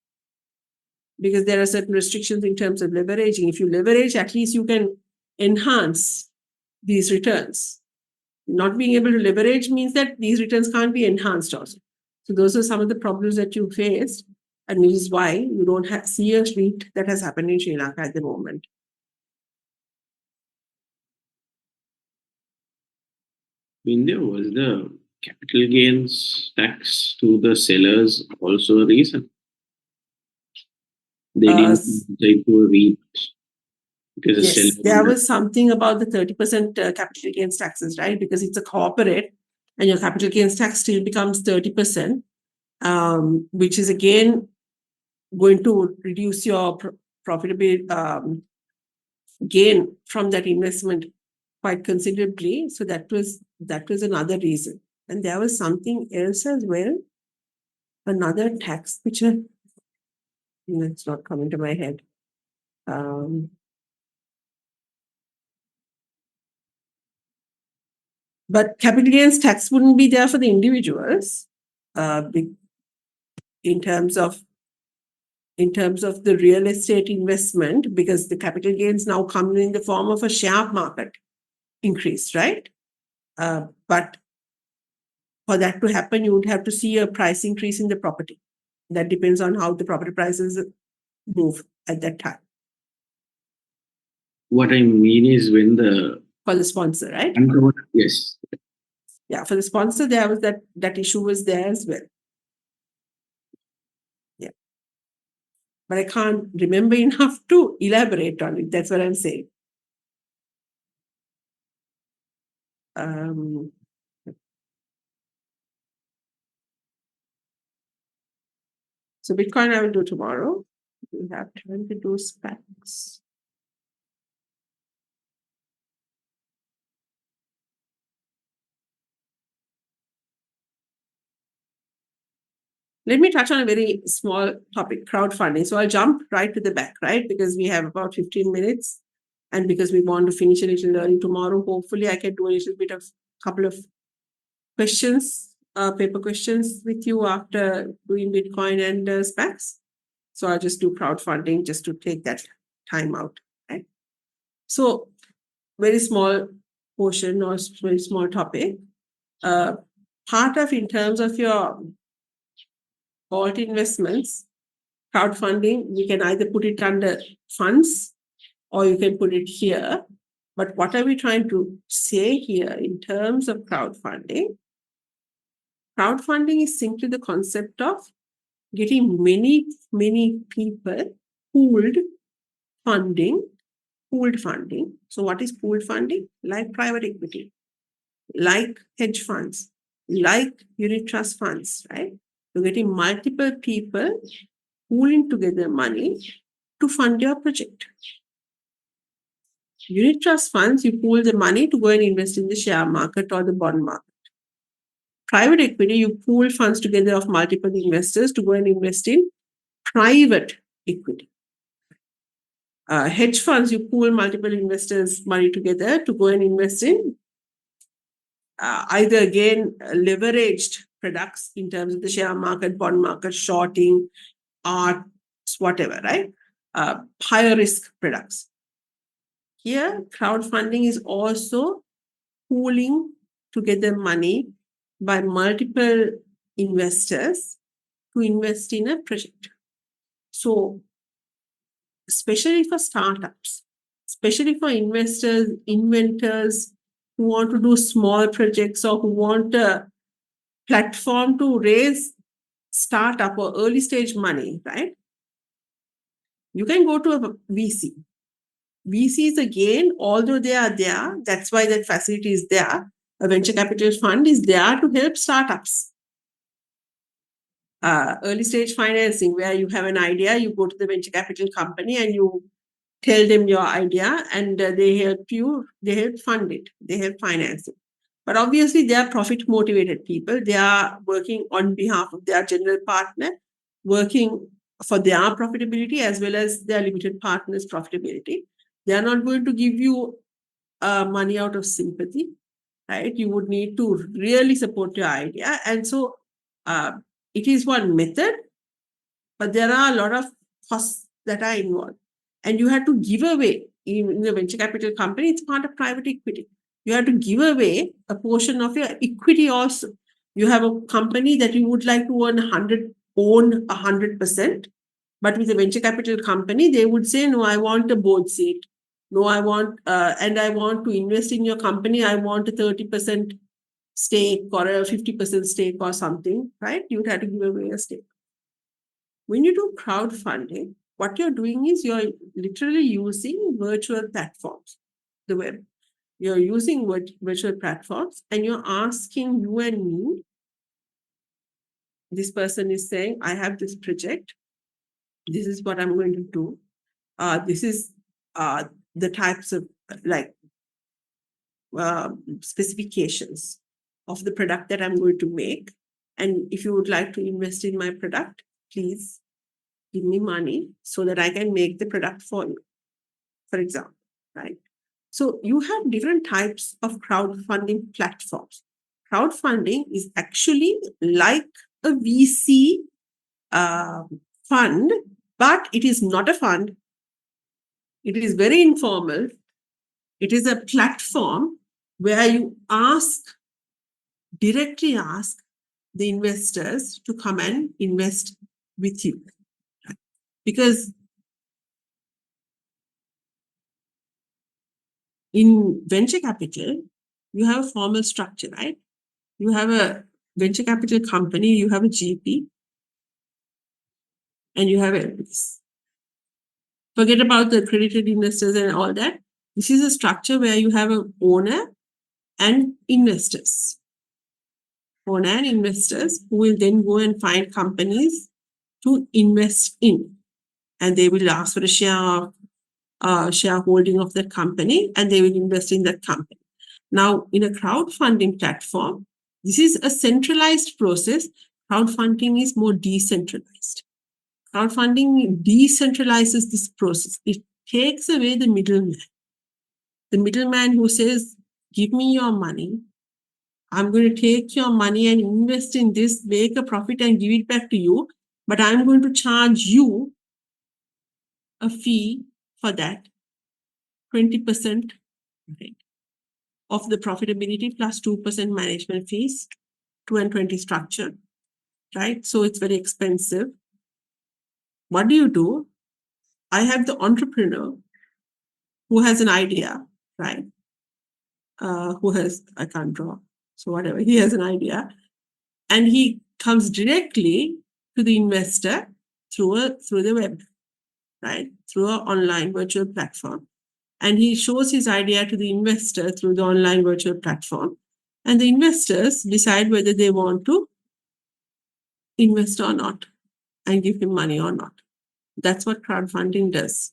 because there are certain restrictions in terms of leveraging. If you leverage, at least you can enhance these returns. Not being able to leverage means that these returns can't be enhanced also. So those are some of the problems that you faced, and this is why you don't see a REIT that has happened in Sri Lanka at the moment. India, was the capital gains tax to the sellers also a reason? They didn't decide to REIT because the Yes, seller there was something about the 30% capital gains taxes, right? Because it's a corporate and your capital gains tax still becomes 30%, which is again going to reduce your profitability gain from that investment quite considerably. So that was another reason. And there was something else as well, another tax which it's not coming to my head. But capital gains tax wouldn't be there for the individuals, in terms of the real estate investment, because the capital gains now come in the form of a share market increase, right? But for that to happen, you would have to see a price increase in the property. That depends on how the property prices move at that time. What I mean is when the For the sponsor, right? Yes. Yeah, for the sponsor, there was that issue was there as well. Yeah. But I can't remember enough to elaborate on it. That's what I'm saying. So Bitcoin I will do tomorrow. We have time to do specs. Let me touch on a very small topic, crowdfunding. So I'll jump right to the back, right? Because we have about 15 minutes and because we want to finish a little early tomorrow, hopefully I can do a little bit of couple of questions, paper questions with you after doing Bitcoin and specs. So I'll just do crowdfunding just to take that time out, right? So very small portion or very small topic. Part of in terms of your alt investments, crowdfunding, you can either put it under funds or you can put it here. But what are we trying to say here in terms of crowdfunding? Crowdfunding is simply the concept of getting many, many people pooled funding. So what is pooled funding? Like private equity, like hedge funds, like unit trust funds, right? You're getting multiple people pooling together money to fund your project. Unit trust funds, you pool the money to go and invest in the share market or the bond market. Private equity, you pool funds together of multiple investors to go and invest in private equity. Hedge funds, you pool multiple investors' money together to go and invest in either again leveraged products in terms of the share market, bond market, shorting, arts, whatever, right? Higher risk products. Here, crowdfunding is also pooling together money by multiple investors to invest in a project. So, especially for startups, especially for inventors who want to do small projects or who want a platform to raise startup or early stage money, right? You can go to a VC. VCs again, although they are there, that's why that facility is there. A venture capital fund is there to help startups. Early stage financing, where you have an idea, you go to the venture capital company and you tell them your idea, and they help fund it, they help finance it. But obviously, they are profit motivated people. They are working on behalf of their general partner, working for their profitability as well as their limited partners' profitability. They are not going to give you money out of sympathy, right? You would need to really support your idea. And so it is one method, but there are a lot of costs that are involved. And you have to give away, in the venture capital company, it's part of private equity. You have to give away a portion of your equity also. You have a company that you would like to own 100%, but with a venture capital company, they would say, no, I want a board seat. No, I want, and I want to invest in your company. I want a 30% stake or a 50% stake or something, right? You'd have to give away a stake. When you do crowdfunding, what you're doing is you're literally using virtual platforms, the web. You're using virtual platforms and you're asking you and me. This person is saying, I have this project. This is what I'm going to do. This is the types of specifications of the product that I'm going to make. And if you would like to invest in my product, please give me money so that I can make the product for you, for example, right? So you have different types of crowdfunding platforms. Crowdfunding is actually like a VC fund, but it is not a fund. It is very informal. It is a platform where you directly ask the investors to come and invest with you. Because in venture capital, you have a formal structure, right? You have a venture capital company, you have a GP, and you have LPs. Forget about the accredited investors and all that. This is a structure where you have an owner and investors. Owner and investors who will then go and find companies to invest in. And they will ask for a shareholding of that company, and they will invest in that company. Now, in a crowdfunding platform, this is a centralized process. Crowdfunding is more decentralized. Crowdfunding decentralizes this process. It takes away the middleman. The middleman who says, give me your money. I'm going to take your money and invest in this, make a profit and give it back to you. But I'm going to charge you a fee for that, 20%, right, of the profitability plus 2% management fees, 2 and 20 structure, right? So it's very expensive. What do? I have the entrepreneur who has an idea, right? I can't draw. So whatever, he has an idea. And he comes directly to the investor through the web, right? Through an online virtual platform. And he shows his idea to the investor through the online virtual platform. And the investors decide whether they want to invest or not and give him money or not. That's what crowdfunding does.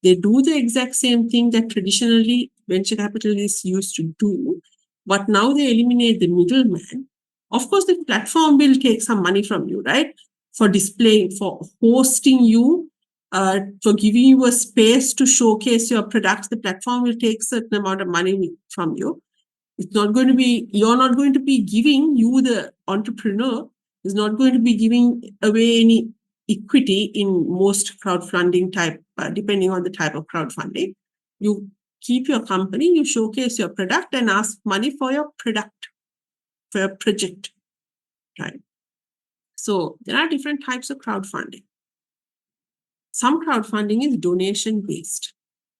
They do the exact same thing that traditionally venture capitalists used to do, but now they eliminate the middleman. Of course, the platform will take some money from you, right? For displaying, for hosting you, for giving you a space to showcase your products. The platform will take a certain amount of money from you. It's not going to be, you're not going to be giving, you, the entrepreneur, is not going to be giving away any equity in most crowdfunding type, depending on the type of crowdfunding. You keep your company, you showcase your product and ask money for your product. for a project, right? So there are different types of crowdfunding. Some crowdfunding is donation based.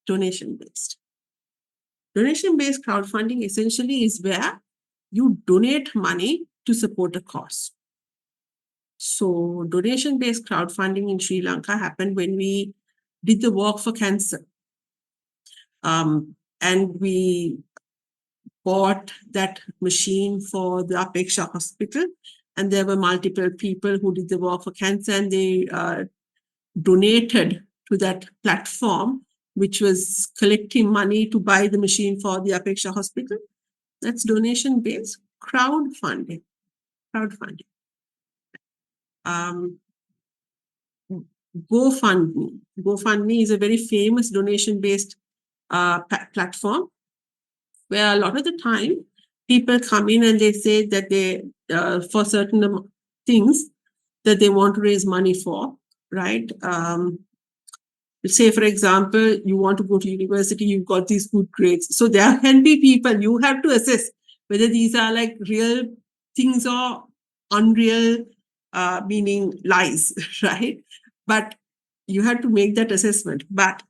Donation based crowdfunding essentially is where you donate money to support a cause. So donation based crowdfunding in Sri Lanka happened when we did the walk for cancer. And we bought that machine for the Apeksha Hospital. And there were multiple people who did the walk for cancer, and they donated to that platform, which was collecting money to buy the machine for the Apeksha Hospital. That's donation based crowdfunding. GoFundMe. GoFundMe is a very famous donation based platform where a lot of the time people come in and they say that they, for certain things that they want to raise money for, right? Say, for example, you want to go to university, you've got these good grades. So there can be people, you have to assess whether these are like real things or unreal, meaning lies, right? But you have to make that assessment. But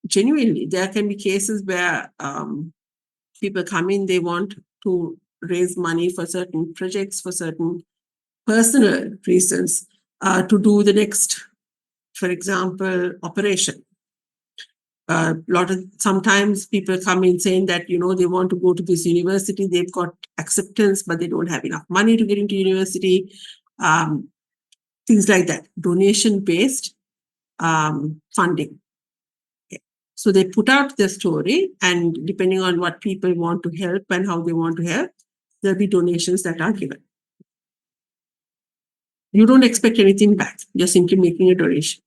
genuinely, there can be cases where people come in, they want to raise money for certain projects, for certain personal reasons, to do the next, for example, operation. Sometimes people come in saying that, they want to go to this university, they've got acceptance, but they don't have enough money to get into university. Things like that, donation-based funding. Okay. So they put out their story, and depending on what people want to help and how they want to help, there'll be donations that are given. You don't expect anything back. You're simply making a donation.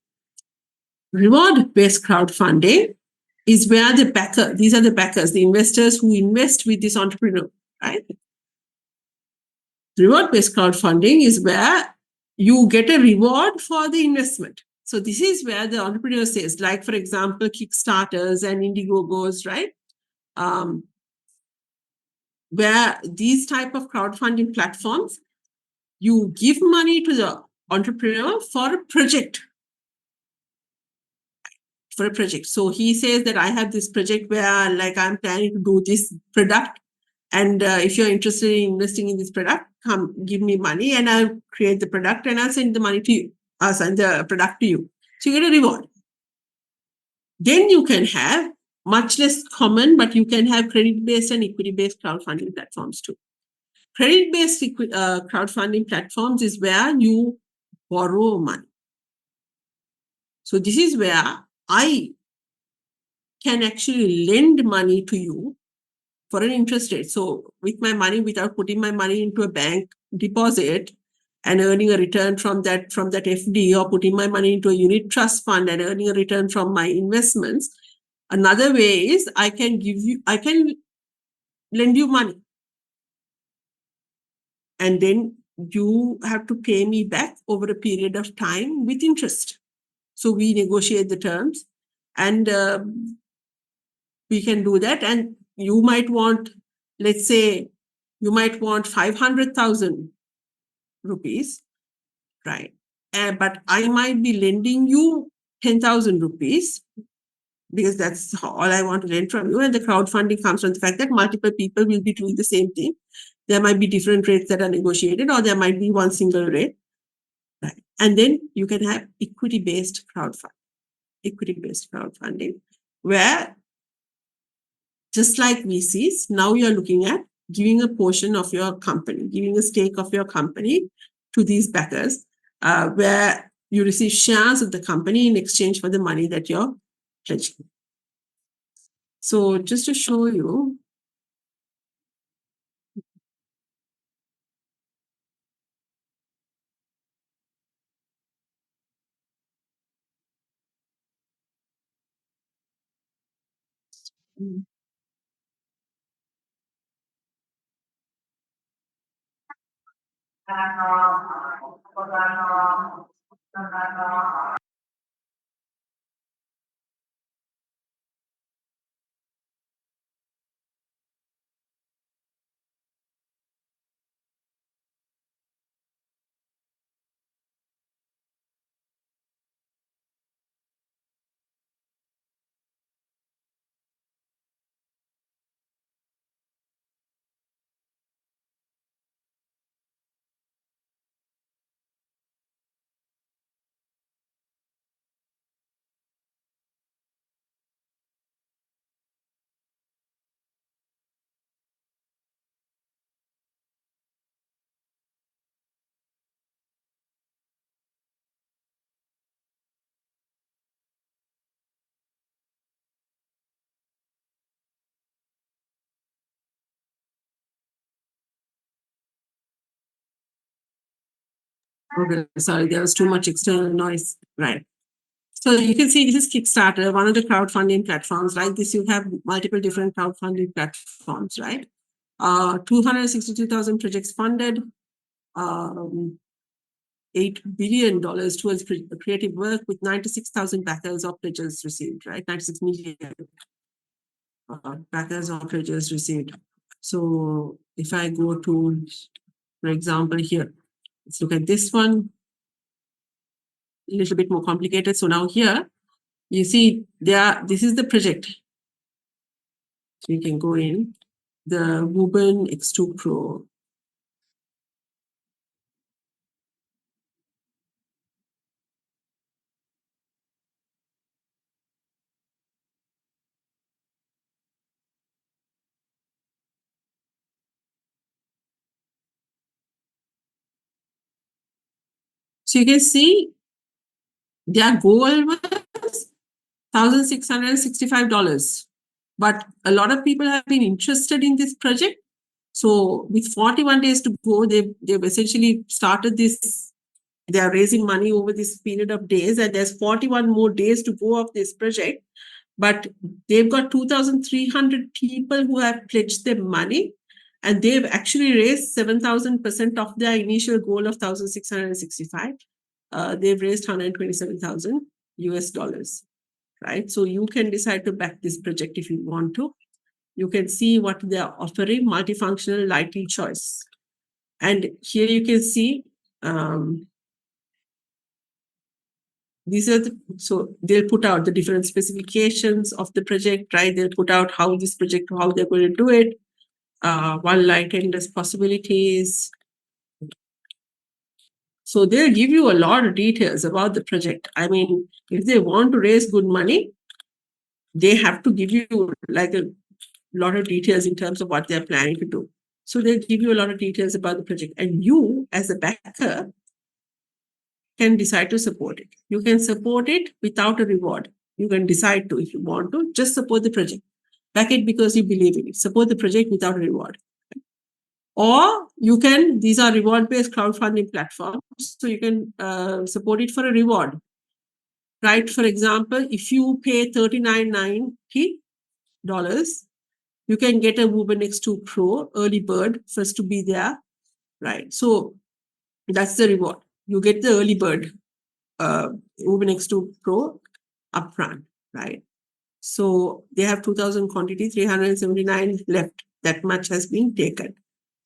Reward-based crowdfunding is where these are the backers, the investors who invest with this entrepreneur, right? Reward-based crowdfunding is where you get a reward for the investment. So this is where the entrepreneur says, like, for example, Kickstarters and Indiegogos, right? Where these type of crowdfunding platforms, you give money to the entrepreneur for a project. So he says that I have this project where, like, I'm planning to do this product. And if you're interested in investing in this product, come give me money and I'll create the product and I'll send the money to you. I'll send the product to you. So you get a reward. Then you can have much less common, but you can have credit-based and equity-based crowdfunding platforms too. Credit-based crowdfunding platforms is where you borrow money. So this is where I can actually lend money to you for an interest rate. So with my money, without putting my money into a bank deposit and earning a return from that FD, or putting my money into a unit trust fund and earning a return from my investments, another way is I can lend you money. And then you have to pay me back over a period of time with interest. So we negotiate the terms, and we can do that. And you might want, let's say, 500,000 rupees, right? But I might be lending you 10,000 rupees because that's all I want to lend from you. And the crowdfunding comes from the fact that multiple people will be doing the same thing. There might be different rates that are negotiated, or there might be one single rate, right? And then you can have equity-based crowdfunding, where just like VCs, now you're looking at giving a portion of your company, giving a stake of your company to these backers, where you receive shares of the company in exchange for the money that you're pledging. So just to show you, Okay, sorry, there was too much external noise. Right. So you can see this is Kickstarter, one of the crowdfunding platforms. Like this, you have multiple different crowdfunding platforms, right? 262,000 projects funded, $8 billion towards creative work with 96,000 backers or pledges received, right? 96 million backers or pledges received. So if I go to, for example, here, let's look at this one, a little bit more complicated. So now here, you see this is the project. So you can go in, the Woburn X2 Pro. So you can see their goal was $1,665. But a lot of people have been interested in this project. So with 41 days to go, they've essentially started this. They are raising money over this period of days, and there's 41 more days to go of this project. But they've got 2,300 people who have pledged their money, and they've actually raised 7,000% of their initial goal of 1,665. They've raised 127,000 US dollars, right? So you can decide to back this project if you want to. You can see what they're offering, multifunctional lighting choice. And here you can see these are so they'll put out the different specifications of the project, right? They'll put out how this project, how they're going to do it, one light endless possibilities. So they'll give you a lot of details about the project. I mean, if they want to raise good money, they have to give you like a lot of details in terms of what they're planning to do. So they'll give you a lot of details about the project. And you, as a backer, can decide to support it. You can support it without a reward. You can decide to, if you want to, just support the project. Back it because you believe in it. Support the project without a reward. Or you can, these are reward-based crowdfunding platforms, so you can support it for a reward. Right? For example, if you pay $39.90, you can get a Woburn X2 Pro early bird, first to be there. Right? So that's the reward. You get the early bird Woburn X2 Pro upfront, right? So they have 2,000 quantity, 379 left. That much has been taken.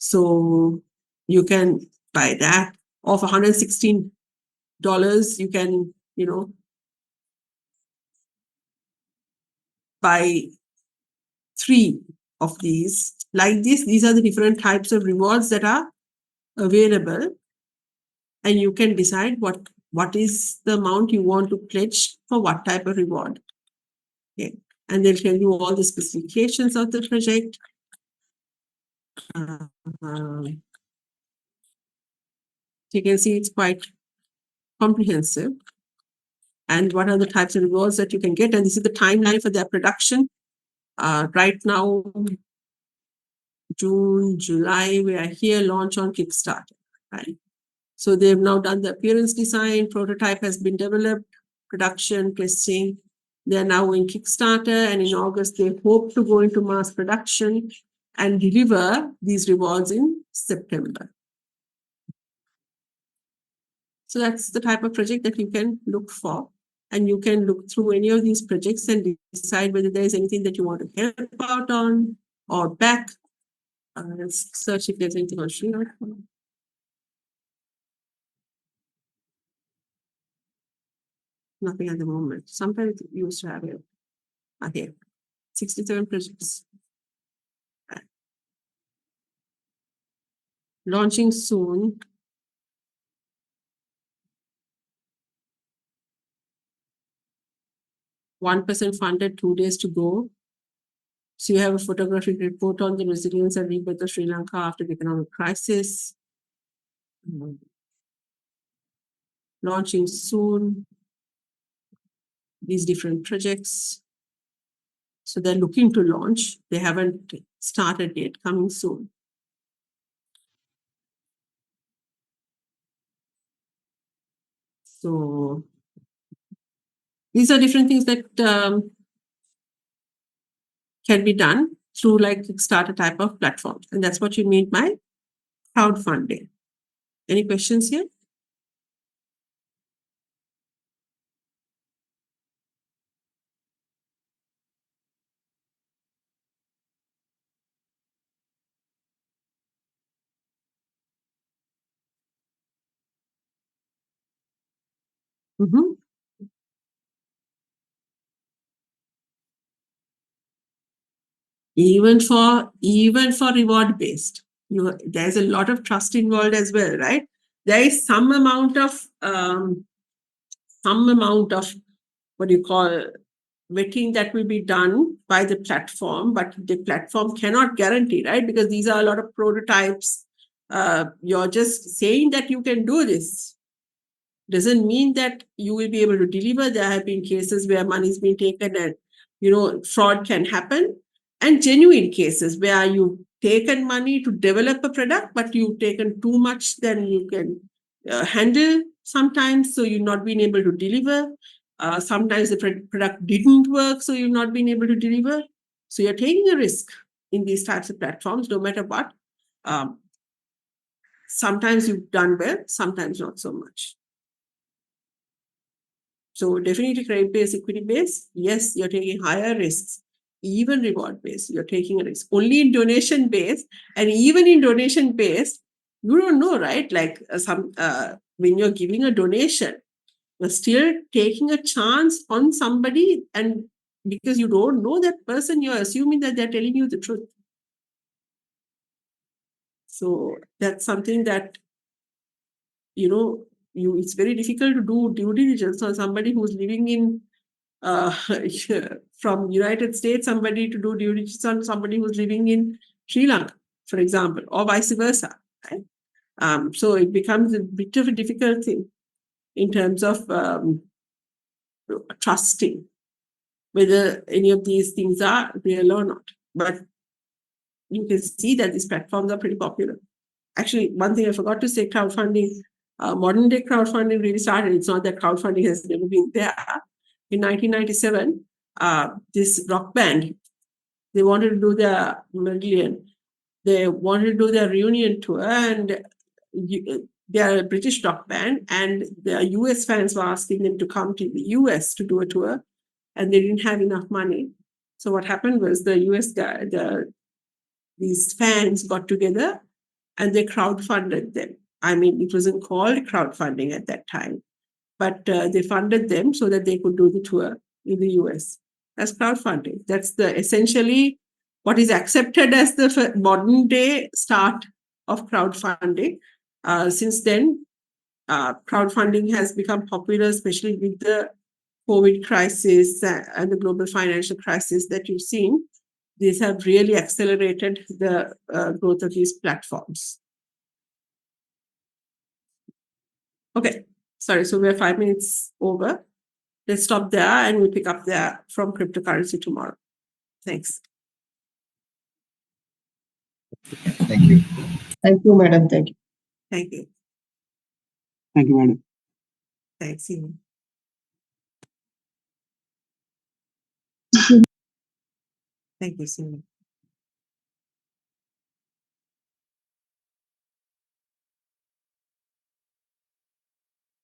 So you can buy that. Or for $116, you can, buy 3 of these. Like this, these are the different types of rewards that are available. And you can decide what is the amount you want to pledge for what type of reward. Okay. And they'll tell you all the specifications of the project. You can see it's quite comprehensive. And what are the types of rewards that you can get? And this is the timeline for their production. Right now, June, July, we are here, launch on Kickstarter, right? So they've now done the appearance design, prototype has been developed, production, testing. They're now in Kickstarter, and in August, they hope to go into mass production and deliver these rewards in September. So that's the type of project that you can look for. And you can look through any of these projects and decide whether there's anything that you want to help out on or back. Let's search if there's anything on Sri-Lanka. Nothing at the moment. Sometimes you used to have it. Here, 67 projects. Launching soon. %1 funded, 2 days to go. So you have a photographic report on the resilience and rebirth of Sri Lanka after the economic crisis. Launching soon. These different projects. So they're looking to launch. They haven't started yet, coming soon. So these are different things that can be done through like Kickstarter type of platforms. And that's what you mean by crowdfunding. Any questions here? Mhm. Even for reward based, there's a lot of trust involved as well, right? There is some amount of what do you call vetting that will be done by the platform, but the platform cannot guarantee, right? Because these are a lot of prototypes. You're just saying that you can do this doesn't mean that you will be able to deliver. There have been cases where money is being taken and fraud can happen, and genuine cases where you've taken money to develop a product, but you've taken too much than you can handle sometimes, so you've not been able to deliver. Sometimes the product didn't work, so you've not been able to deliver. So you're taking a risk in these types of platforms, no matter what. Sometimes you've done well, sometimes not so much. So definitely credit-based, equity-based, yes, you're taking higher risks. Even reward-based, you're taking a risk. Only in donation-based, and even in donation-based, you don't know, right? Like when you're giving a donation, you're still taking a chance on somebody, and because you don't know that person, you're assuming that they're telling you the truth. So that's something that it's very difficult to do due diligence on somebody who's living in from United States, somebody to do due diligence on somebody who's living in Sri Lanka, for example, or vice versa. Right? So it becomes a bit of a difficult thing in terms of trusting whether any of these things are real or not. But you can see that these platforms are pretty popular. Actually, one thing I forgot to say, crowdfunding, modern day crowdfunding really started. It's not that crowdfunding has never been there. In 1997, this rock band, they wanted to do their they wanted to do their reunion tour, and they are a British rock band, and the US fans were asking them to come to the US to do a tour, and they didn't have enough money. So what happened was the US guy, these fans got together and they crowdfunded them. I mean, it wasn't called crowdfunding at that time, but they funded them so that they could do the tour in the US. That's crowdfunding. That's essentially what is accepted as the modern day start of crowdfunding. Since then, crowdfunding has become popular, especially with the COVID crisis and the global financial crisis that you've seen. These have really accelerated the growth of these platforms. Okay, sorry, so we're 5 minutes over. Let's stop there and we'll pick up there from cryptocurrency tomorrow. Thanks. Thank you. Thank you, madam. Thank you. Thank you. Thank you, madam. Thanks, Seema. Thank you, Seema.